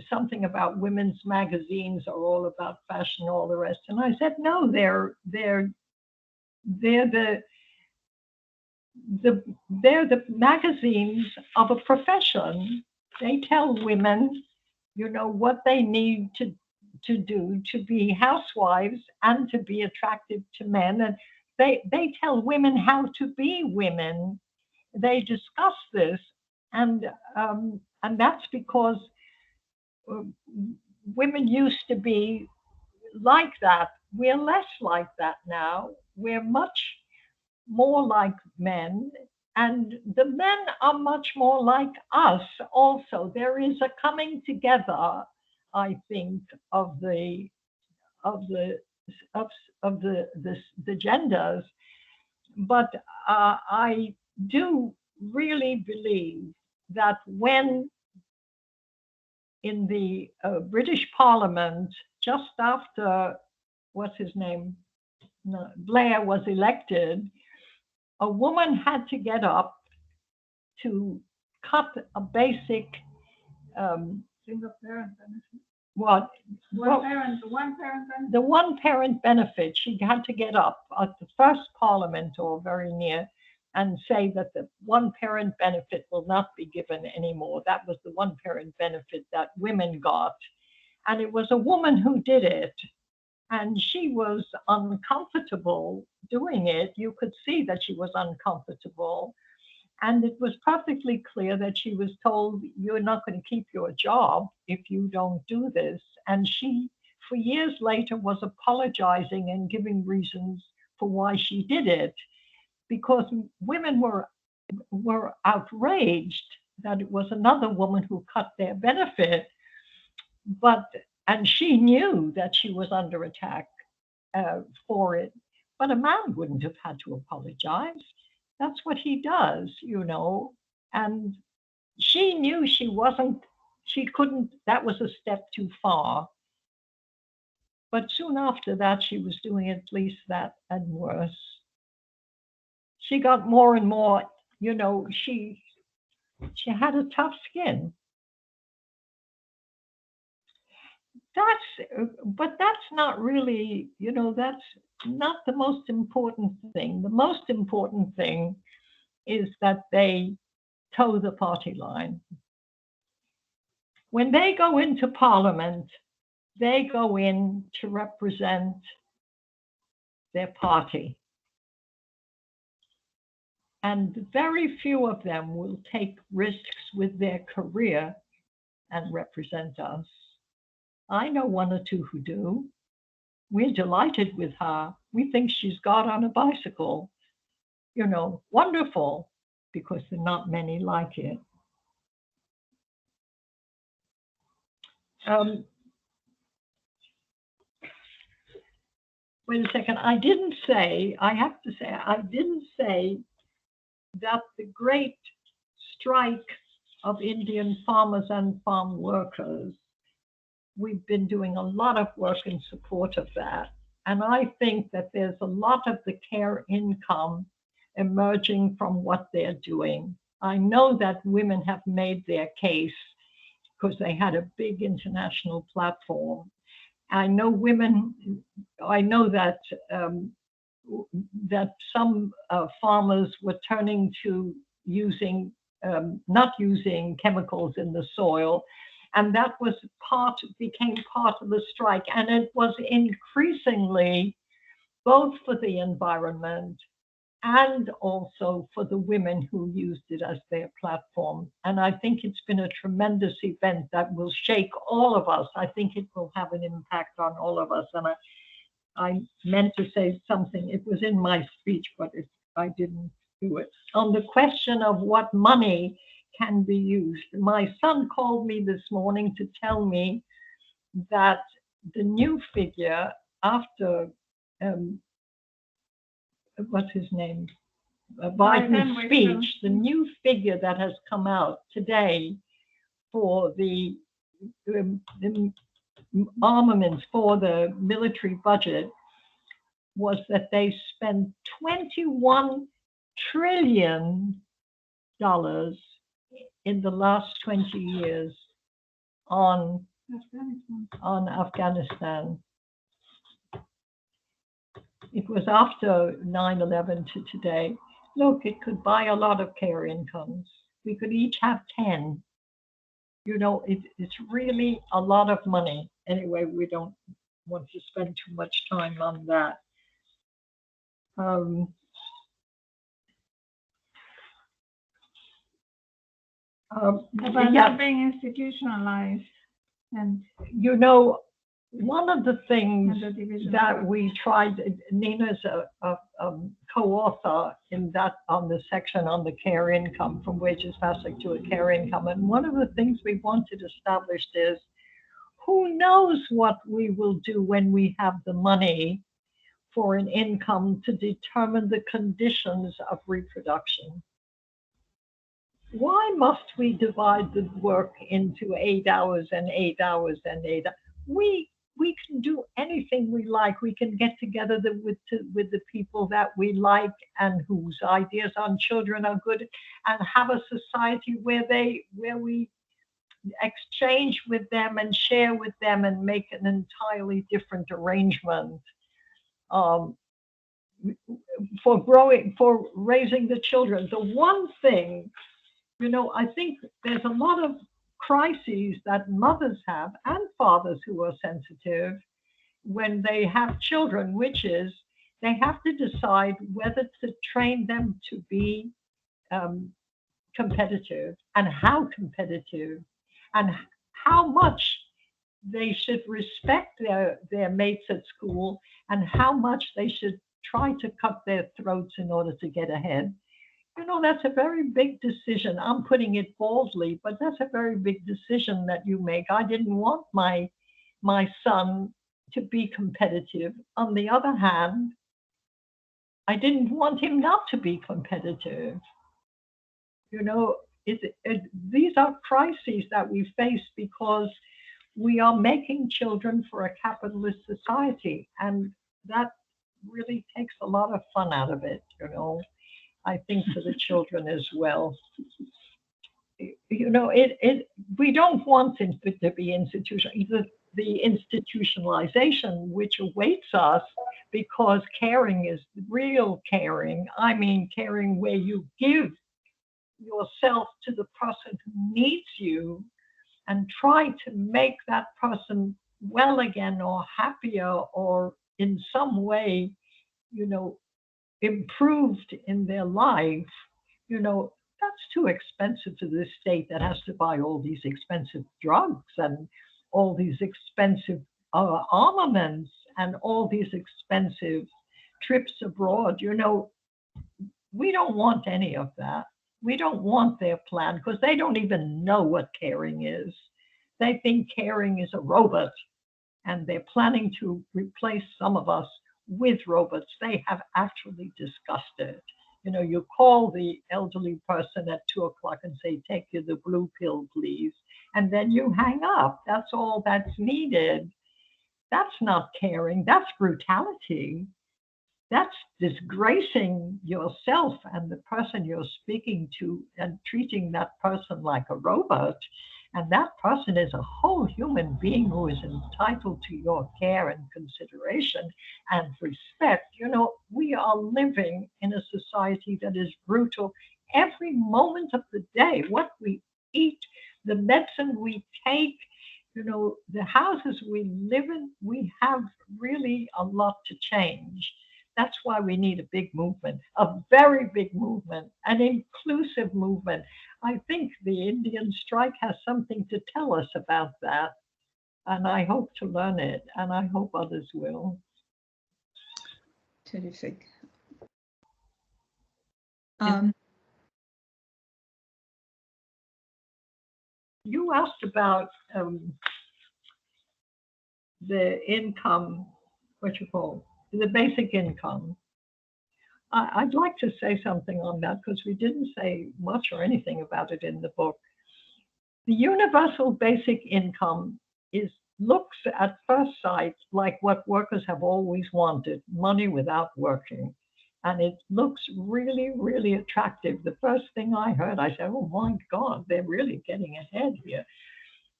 something about women's magazines are all about fashion, all the rest. And I said, no, they're the magazines of a profession. They tell women what they need to do to be housewives and to be attractive to men. And they tell women how to be women. They discuss this, and that's because women used to be like that. We're less like that now. We're much more like men, and the men are much more like us also. There is a coming together, I think, of the genders. But I do really believe that when in the British Parliament, just after Blair was elected, a woman had to get up to cut a basic Single parent benefit. what? The one parent benefit. She had to get up at the first Parliament or very near and say that the one parent benefit will not be given anymore. That was the one parent benefit that women got. And it was a woman who did it. And she was uncomfortable doing it. You could see that she was uncomfortable. And it was perfectly clear that she was told, you're not going to keep your job if you don't do this. And she, for years later, was apologizing and giving reasons for why she did it, because women were outraged that it was another woman who cut their benefit. And she knew that she was under attack for it. But a man wouldn't have had to apologize. That's what he does, and she knew she couldn't, that was a step too far. But soon after that, she was doing at least that and worse. She got more and more, she had a tough skin. But that's not really, that's not the most important thing. The most important thing is that they toe the party line. When they go into Parliament, they go in to represent their party. And very few of them will take risks with their career and represent us. I know one or two who do. We're delighted with her. We think she's God on a bicycle. Wonderful, because there are not many like it. Wait a second. I didn't say that the great strike of Indian farmers and farm workers, we've been doing a lot of work in support of that. And I think that there's a lot of the care income emerging from what they're doing. I know that women have made their case because they had a big international platform. I know that that some farmers were turning to not using chemicals in the soil. And that became part of the strike. And it was increasingly both for the environment and also for the women who used it as their platform. And I think it's been a tremendous event that will shake all of us. I think it will have an impact on all of us. And I meant to say something. It was in my speech, but I didn't do it. On the question of what money can be used. My son called me this morning to tell me that the new figure after what's his name? Biden's speech, the new figure that has come out today for the armaments, for the military budget, was that they spent $21 trillion in the last 20 years on Afghanistan. It was after 9/11 to today. Look, it could buy a lot of care incomes. We could each have 10. it's really a lot of money. Anyway, we don't want to spend too much time on that. About not being institutionalized. And one of the things that we tried, Nina's a co-author on the section on the care income, from wages passing to a care income. And one of the things we wanted established is, who knows what we will do when we have the money for an income to determine the conditions of reproduction? Why must we divide the work into 8 hours and 8 hours and 8 hours? We can do anything we like. We can get together with the people that we like and whose ideas on children are good, and have a society where we exchange with them and share with them and make an entirely different arrangement for raising the children. The one thing, I think there's a lot of crises that mothers have and fathers who are sensitive when they have children, which is they have to decide whether to train them to be competitive, and how competitive, and how much they should respect their mates at school, and how much they should try to cut their throats in order to get ahead. That's a very big decision. I'm putting it baldly, but that's a very big decision that you make. I didn't want my son to be competitive. On the other hand, I didn't want him not to be competitive. These are crises that we face because we are making children for a capitalist society, and that really takes a lot of fun out of it, I think, for the children as well. We don't want it to be institutional. The institutionalization which awaits us, because caring is real caring. I mean, caring where you give yourself to the person who needs you and try to make that person well again, or happier, or in some way, improved in their life. That's too expensive to this state that has to buy all these expensive drugs and all these expensive armaments and all these expensive trips abroad. We don't want any of that. We don't want their plan, because they don't even know what caring is. They think caring is a robot, and they're planning to replace some of us with robots. They have actually discussed it. You call the elderly person at 2:00 and say, "Take you the blue pill, please," and then you hang up. That's all that's needed. That's not caring. That's brutality. That's disgracing yourself and the person you're speaking to, and treating that person like a robot. And that person is a whole human being who is entitled to your care and consideration and respect. We are living in a society that is brutal every moment of the day. What we eat, the medicine we take, the houses we live in, we have really a lot to change. That's why we need a big movement, a very big movement, an inclusive movement. I think the Indian strike has something to tell us about that, and I hope to learn it, and I hope others will. Terrific. You asked about the income, the basic income. I'd like to say something on that, because we didn't say much or anything about it in the book. The universal basic income looks at first sight like what workers have always wanted, money without working. And it looks really, really attractive. The first thing I heard, I said, "Oh my God, they're really getting ahead here."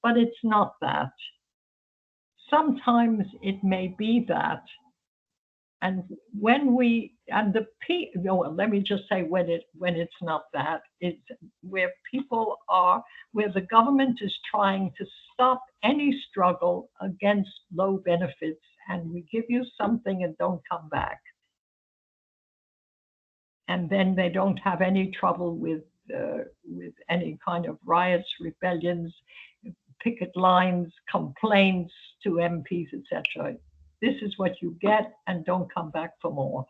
But it's not that. Sometimes it may be that, And when we, and the well, let me just say when it's not that, it's where people are, where the government is trying to stop any struggle against low benefits, and we give you something and don't come back. And then they don't have any trouble with any kind of riots, rebellions, picket lines, complaints to MPs, etc. This is what you get, and don't come back for more.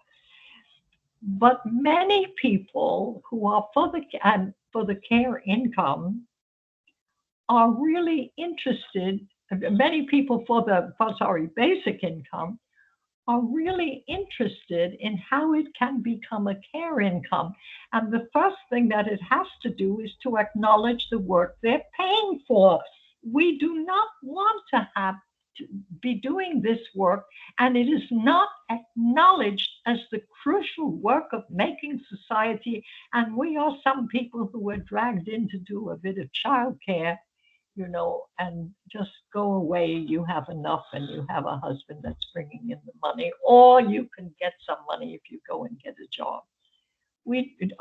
But many people who are for the care income are really interested. Many people for basic income are really interested in how it can become a care income. And the first thing that it has to do is to acknowledge the work they're paying for. We do not want to have to be doing this work, and it is not acknowledged as the crucial work of making society. And we are some people who were dragged in to do a bit of childcare, you know, and just go away. You have enough, and you have a husband that's bringing in the money, or you can get some money if you go and get a job.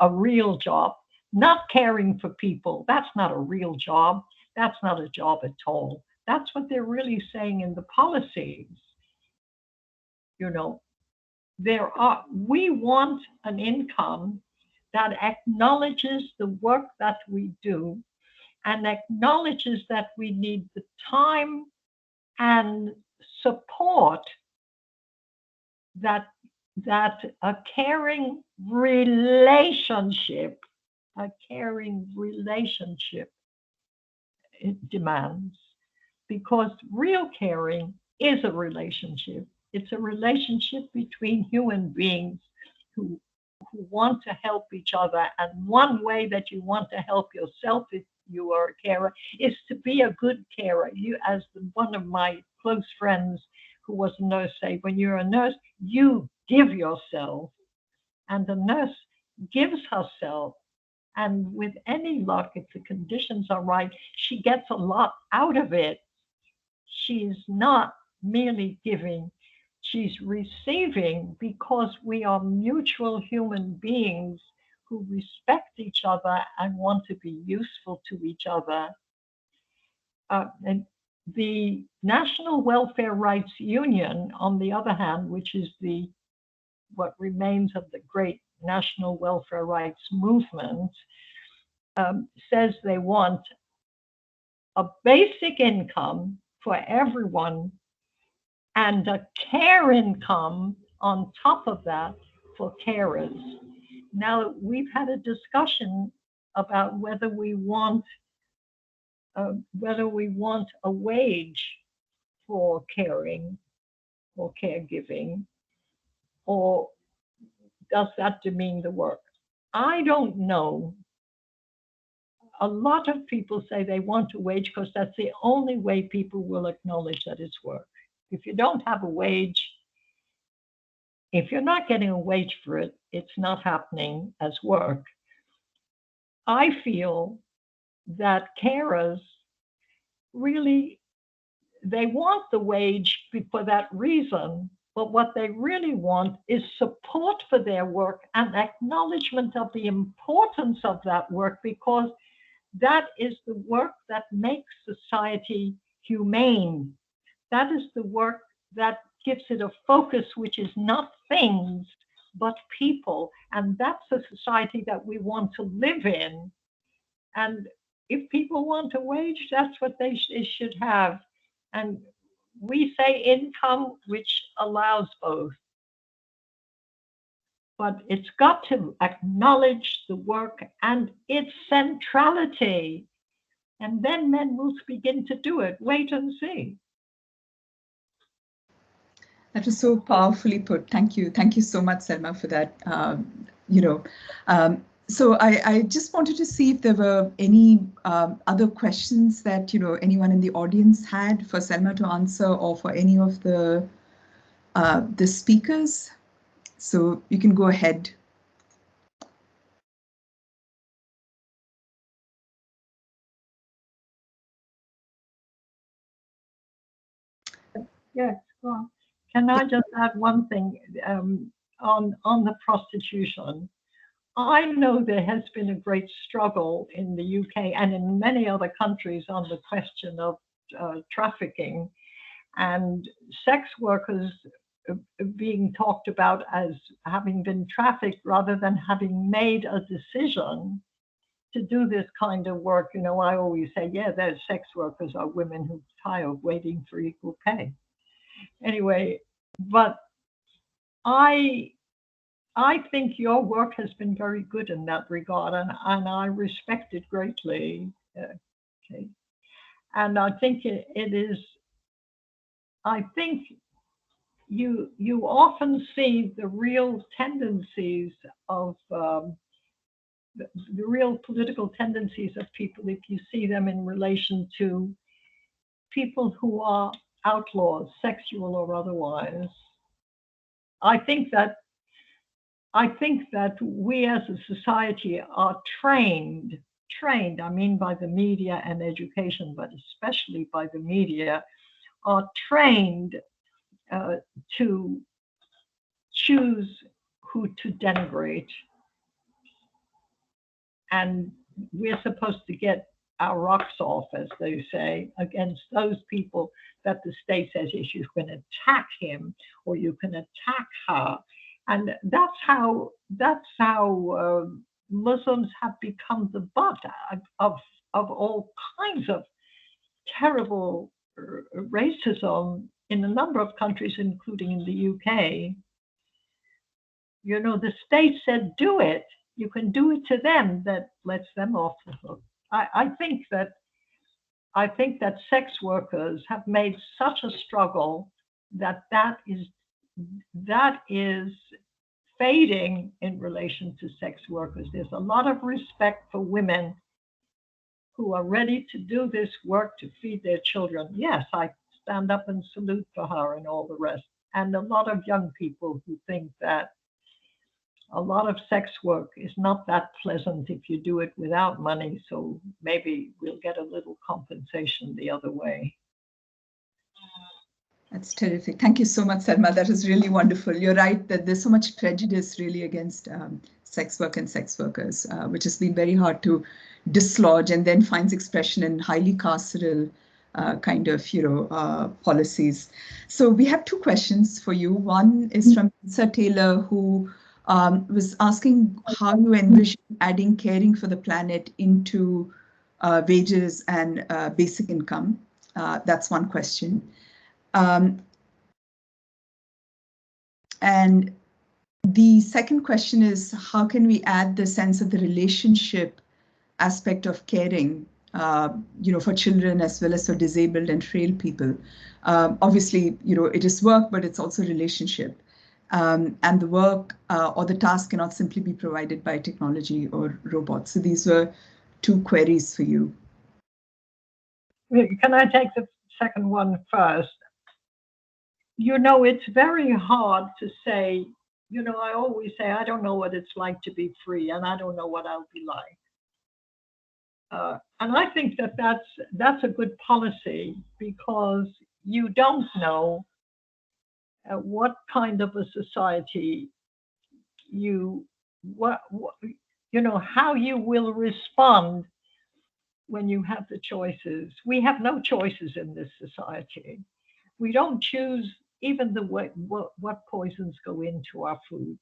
A real job, not caring for people. That's not a real job. That's not a job at all. That's what they're really saying in the policies. You know, we want an income that acknowledges the work that we do and acknowledges that we need the time and support that a caring relationship it demands. Because real caring is a relationship. It's a relationship between human beings who want to help each other. And one way that you want to help yourself if you are a carer is to be a good carer. You, as one of my close friends who was a nurse say, when you're a nurse, you give yourself. And the nurse gives herself. And with any luck, if the conditions are right, she gets a lot out of it. She's not merely giving, she's receiving, because we are mutual human beings who respect each other and want to be useful to each other. And the National Welfare Rights Union, on the other hand, which is what remains of the great national welfare rights movement, says they want a basic income for everyone and a care income on top of that for carers. Now, we've had a discussion about whether we want a wage for caring or caregiving, or does that demean the work? I don't know. A lot of people say they want a wage because that's the only way people will acknowledge that it's work. If you don't have a wage, if you're not getting a wage for it, it's not happening as work. I feel that carers really, they want the wage for that reason, but what they really want is support for their work and acknowledgement of the importance of that work, because that is the work that makes society humane. That is the work that gives it a focus, which is not things, but people. And that's a society that we want to live in. And if people want a wage, that's what they should have. And we say income, which allows both. But it's got to acknowledge the work and its centrality. And then men will begin to do it. Wait and see. That was so powerfully put. Thank you. Thank you so much, Selma, for that. So I just wanted to see if there were any other questions that anyone in the audience had for Selma to answer, or for any of the speakers. So you can go ahead. Yes, go on. Can I just add one thing on the prostitution? I know there has been a great struggle in the UK and in many other countries on the question of trafficking and sex workers being talked about as having been trafficked rather than having made a decision to do this kind of work. You know, I always say, yeah, there's sex workers are women who tired of waiting for equal pay. Anyway, but I think your work has been very good in that regard, and I respect it greatly. Okay. And I think it is, I think you often see the real tendencies of the real political tendencies of people if you see them in relation to people who are outlaws, sexual or otherwise. I think that we as a society are trained, I mean by the media and education, but especially by the media, are trained to choose who to denigrate. And we're supposed to get our rocks off, as they say, against those people that the state says, yes, you can attack him or you can attack her. And that's how Muslims have become the butt of all kinds of terrible racism in a number of countries, including in the UK. You know, the state said, do it. You can do it to them. That lets them off the hook. I think that sex workers have made such a struggle that is fading in relation to sex workers. There's a lot of respect for women who are ready to do this work to feed their children. Yes, I stand up and salute for her and all the rest. And a lot of young people who think that a lot of sex work is not that pleasant if you do it without money, so maybe we'll get a little compensation the other way. That's terrific. Thank you so much, Selma. That was really wonderful. You're right that there's so much prejudice really against sex work and sex workers, which has been very hard to dislodge and then finds expression in highly carceral kind of, policies. So we have two questions for you. One is from Lisa Taylor, who was asking how you envision adding caring for the planet into wages and basic income. That's one question. And the second question is, how can we add the sense of the relationship aspect of caring, for children as well as for disabled and frail people? Obviously, it is work, but it's also relationship. And the work or the task cannot simply be provided by technology or robots. So these were two queries for you. Can I take the second one first? It's very hard to say, I always say, I don't know what it's like to be free, and I don't know what I'll be like. And I think that that's a good policy, because you don't know what kind of a society how you will respond when you have the choices. We have no choices in this society. We don't choose even the way what poisons go into our food.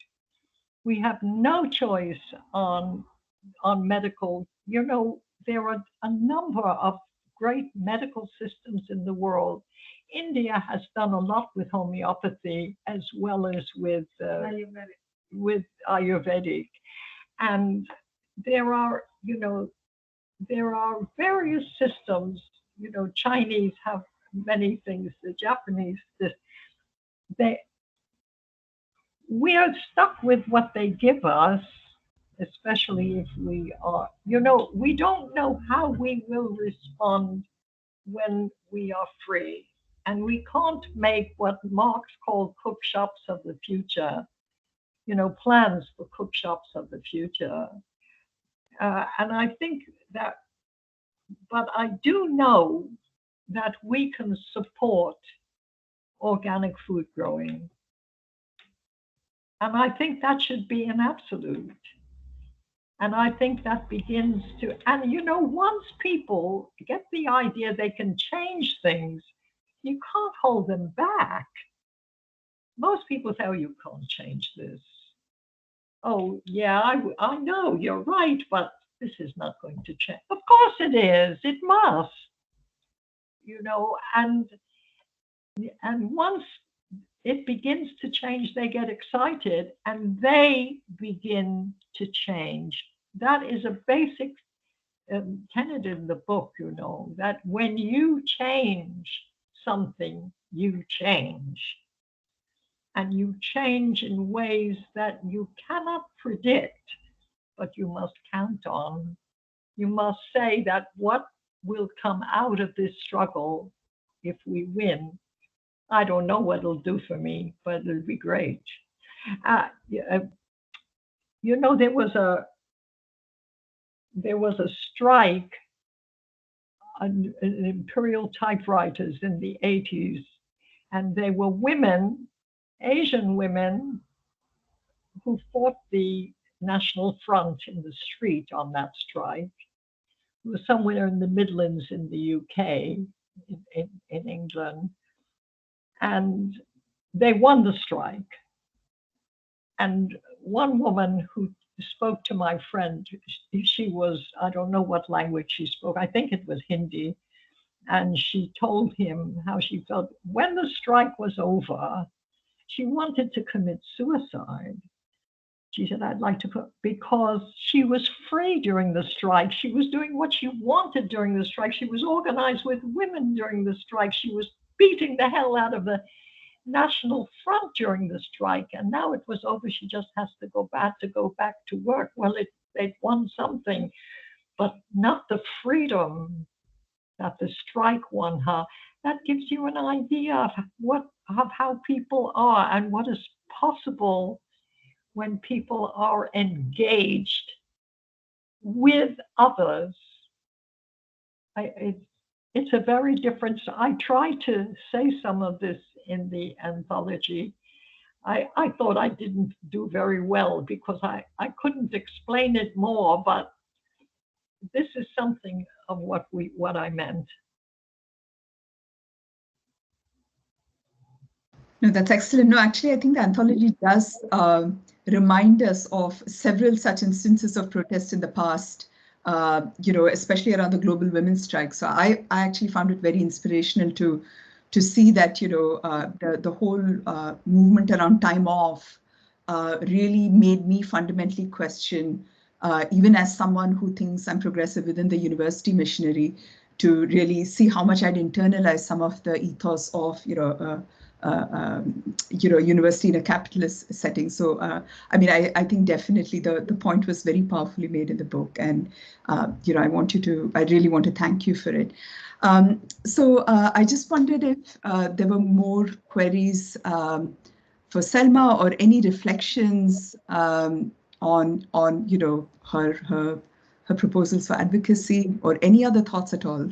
We have no choice on medical. There are a number of great medical systems in the world. India has done a lot with homeopathy as well as with Ayurvedic. And there are various systems. Chinese have many things, the Japanese, we are stuck with what they give us, especially if we are, we don't know how we will respond when we are free. And we can't make what Marx called cook shops of the future, plans for cook shops of the future. And I think that, but I do know that we can support organic food growing. And I think that should be an absolute. And I think that begins to, and you know, once people get the idea they can change things, you can't hold them back. Most people say, oh, you can't change this. Oh, yeah, I know, you're right, but this is not going to change. Of course it is, it must. You know, and once it begins to change, they get excited and they begin to change. That is a basic tenet in the book, you know, that when you change something, you change. And you change in ways that you cannot predict, but you must count on. You must say that what will come out of this struggle if we win, I don't know what it'll do for me, but it'll be great. You know, there was a strike on imperial typewriters in the 80s, and they were women, Asian women, who fought the National Front in the street on that strike. It was somewhere in the Midlands in the UK, in England. And they won the strike. And one woman who spoke to my friend, she was, I don't know what language she spoke, I think it was Hindi. And she told him how she felt when the strike was over. She wanted to commit suicide. She said, I'd like to, because she was free during the strike. She was doing what she wanted during the strike. She was organized with women during the strike. She was beating the hell out of the National Front during the strike. And now it was over. She just has to go back to work. Well, they'd won something, but not the freedom that the strike won her. That gives you an idea of how people are and what is possible when people are engaged with others. It's a very different. I try to say some of this in the anthology. I thought I didn't do very well because I couldn't explain it more, but this is something of what I meant. No, that's excellent. No, actually, I think the anthology does remind us of several such instances of protest in the past, you know, especially around the global women's strike. So I actually found it very inspirational to see that, you know, the whole movement around time off really made me fundamentally question, even as someone who thinks I'm progressive within the university missionary, to really see how much I'd internalized some of the ethos of, you know, university in a capitalist setting. So, I mean, I think definitely the point was very powerfully made in the book, and you know, I really want to thank you for it. So I just wondered if there were more queries for Selma or any reflections on you know, her proposals for advocacy or any other thoughts at all.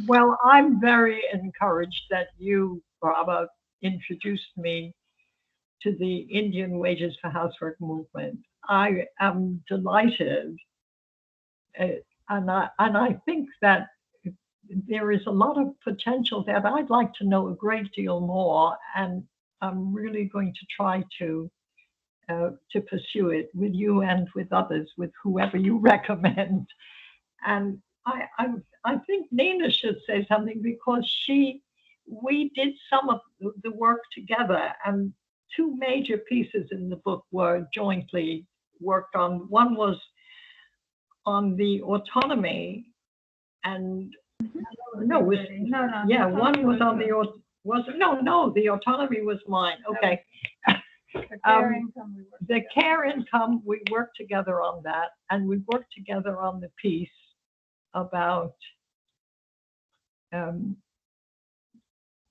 Well, I'm very encouraged that you, Barbara, introduced me to the Indian Wages for Housework movement. I am delighted, and I think that there is a lot of potential there. I'd like to know a great deal more, and I'm really going to try to pursue it with you and with others, with whoever you recommend. And I think Nina should say something, because we did some of the work together, and two major pieces in the book were jointly worked on. One was on the autonomy, and one was on the autonomy was mine. Okay. The care income, we worked together on that, and we worked together on the piece about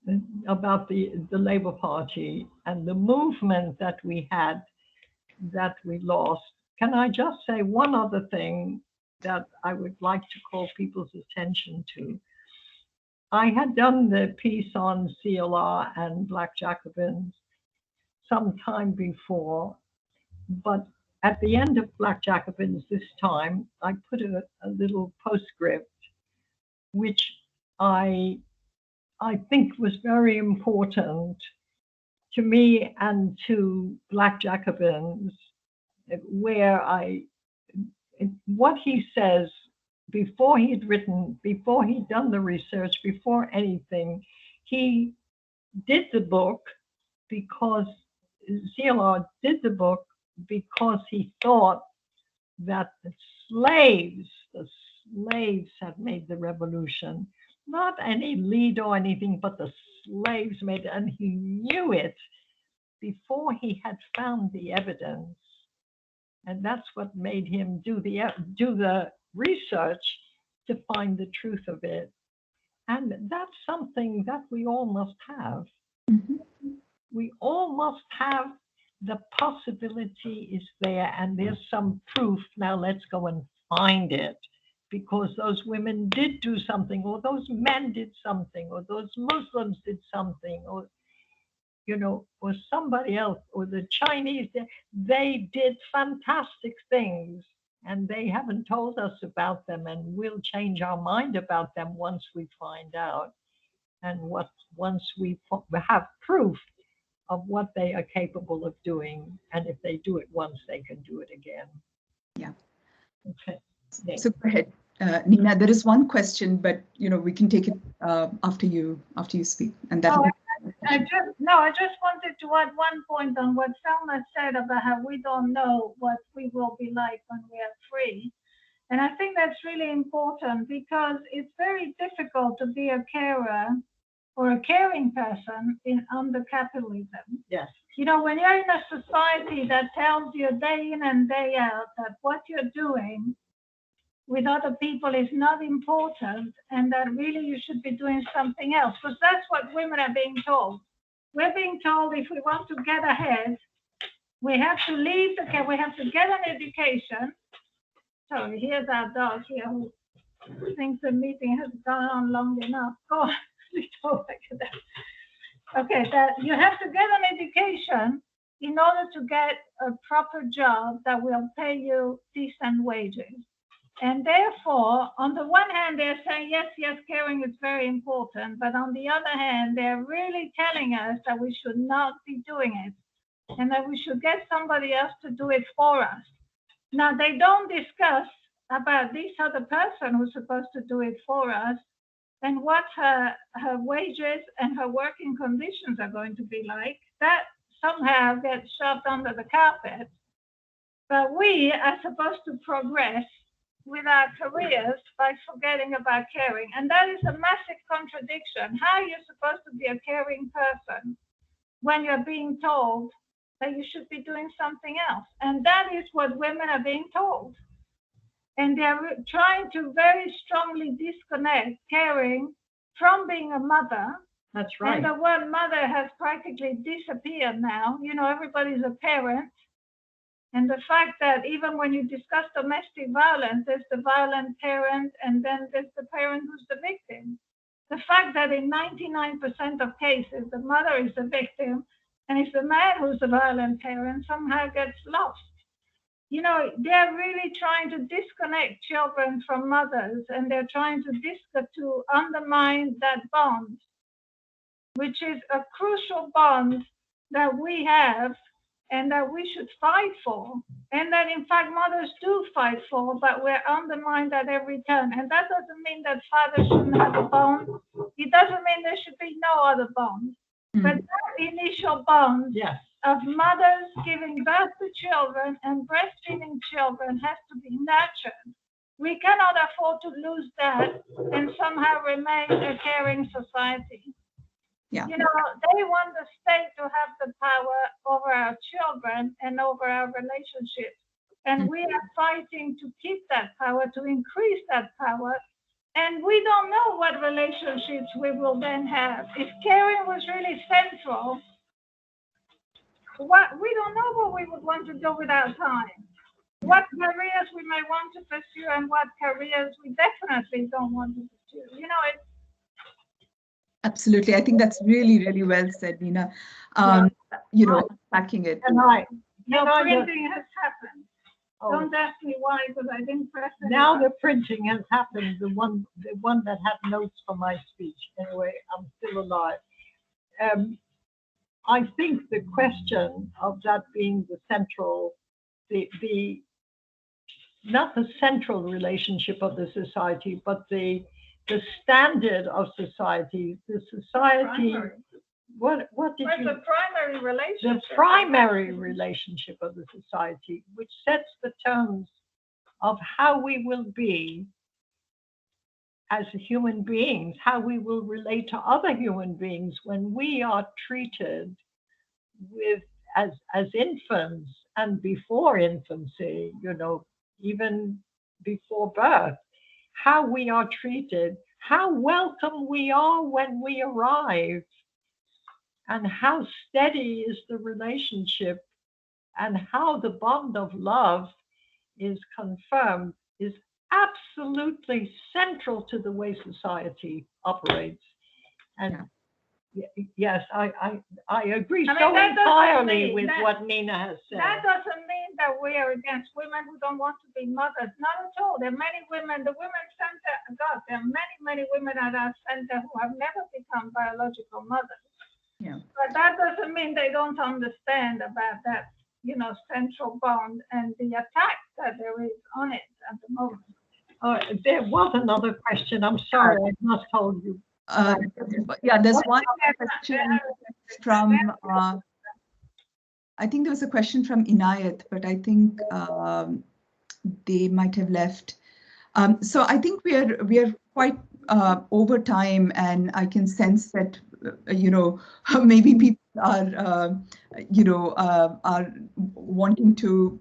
the Labour Party and the movement that we had that we lost. Can I just say one other thing that I would like to call people's attention to? I had done the piece on CLR and Black Jacobins some time before, but at the end of Black Jacobins this time, I put a little postscript, which I think was very important to me and to Black Jacobins, where what he says before he'd done the research, before anything, he did the book because CLR did the book because he thought that the slaves had made the revolution, not any leader or anything, but the slaves made it, and he knew it before he had found the evidence. And that's what made him do the research to find the truth of it. And that's something that we all must have. Mhm. We all must have the possibility is there, and there's some proof. Now let's go and find it, because those women did do something, or those men did something, or those Muslims did something, or or somebody else, or the Chinese, they did fantastic things, and they haven't told us about them, and we'll change our mind about them once we find out, and once we have proof of what they are capable of doing, and if they do it once, they can do it again. Yeah. Okay. So go ahead, Nina. There is one question, but we can take it after you speak, and that. I just wanted to add one point on what Selma said about how we don't know what we will be like when we are free. And I think that's really important, because it's very difficult to be a carer or a caring person under capitalism. Yes. When you're in a society that tells you day in and day out that what you're doing with other people is not important, and that really you should be doing something else, because that's what women are being told. We're being told if we want to get ahead, we have to leave the care, we have to get an education. So here's our dog here who thinks the meeting has gone on long enough. Go on. Okay, that you have to get an education in order to get a proper job that will pay you decent wages. And therefore, on the one hand, they're saying, yes, caring is very important. But on the other hand, they're really telling us that we should not be doing it, and that we should get somebody else to do it for us. Now, they don't discuss about this other person who's supposed to do it for us, and what her wages and her working conditions are going to be like. That somehow gets shoved under the carpet. But we are supposed to progress with our careers by forgetting about caring. And that is a massive contradiction. How are you supposed to be a caring person when you're being told that you should be doing something else? And that is what women are being told. And they're trying to very strongly disconnect caring from being a mother. That's right. And the word mother has practically disappeared now. Everybody's a parent. And the fact that even when you discuss domestic violence, there's the violent parent, and then there's the parent who's the victim. The fact that in 99% of cases, the mother is the victim, and it's the man who's the violent parent, somehow gets lost. They're really trying to disconnect children from mothers, and they're trying to undermine that bond, which is a crucial bond that we have and that we should fight for, and that in fact mothers do fight for, but we're undermined at every turn. And that doesn't mean that fathers shouldn't have a bond. It doesn't mean there should be no other bond. But that initial bond of mothers giving birth to children and breastfeeding children has to be nurtured. We cannot afford to lose that and somehow remain a caring society. Yeah. They want the state to have the power over our children and over our relationships. And we are fighting to keep that power, to increase that power. And we don't know what relationships we will then have. If caring was really central, we don't know what we would want to do with our time. What careers we may want to pursue and what careers we definitely don't want to pursue. Absolutely. I think that's really, really well said, Nina. Packing it. And printing has happened. Don't ask me why, because I didn't press it. Now the printing has happened. The one that had notes for my speech. Anyway, I'm still alive. I think the question of that being the central, not the central relationship of the society, but the standard of society, the society. What did you? The primary relationship. The primary relationship of the society, which sets the terms of how we will be as human beings, how we will relate to other human beings when we are treated with as infants and before infancy, even before birth, how we are treated, how welcome we are when we arrive, and how steady is the relationship, and how the bond of love is confirmed, is absolutely central to the way society operates. And yes, I agree entirely with what Nina has said. That doesn't mean that we are against women who don't want to be mothers. Not at all. There are many women, the Women's Center, there are many women at our center who have never become biological mothers. Yeah. But that doesn't mean they don't understand about that, central bond and the attack that there is on it at the moment. There was another question. I'm sorry, I must hold you. There's one question from, I think there was a question from Inayat, but I think they might have left. So I think we are quite over time, and I can sense that, maybe people are, are wanting to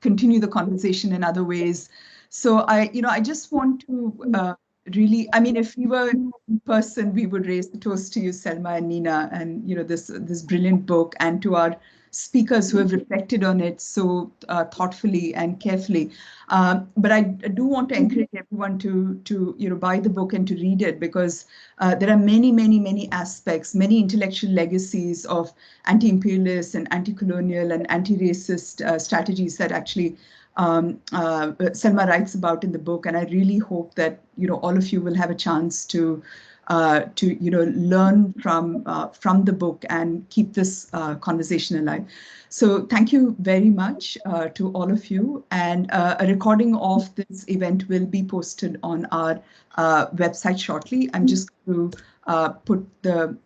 continue the conversation in other ways. So I just want to really, if we were in person, we would raise the toast to you, Selma and Nina, and this brilliant book, and to our speakers who have reflected on it so thoughtfully and carefully. But I do want to encourage everyone to buy the book and to read it, because there are many aspects, many intellectual legacies of anti-imperialist and anti-colonial and anti-racist strategies that actually Selma writes about in the book, and I really hope that all of you will have a chance to learn from the book and keep this conversation alive. So thank you very much to all of you, and a recording of this event will be posted on our website shortly. I'm just going to put the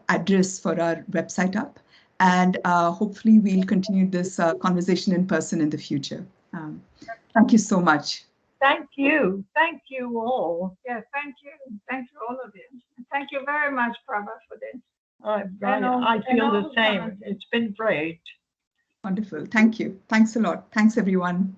address for our website up. And hopefully we'll continue this conversation in person in the future. Thank you so much. Thank you. Thank you all. Yeah, thank you. Thank you, all of you. Thank you very much, Prabha, for this. I feel the same. It's been great. Wonderful. Thank you. Thanks a lot. Thanks, everyone.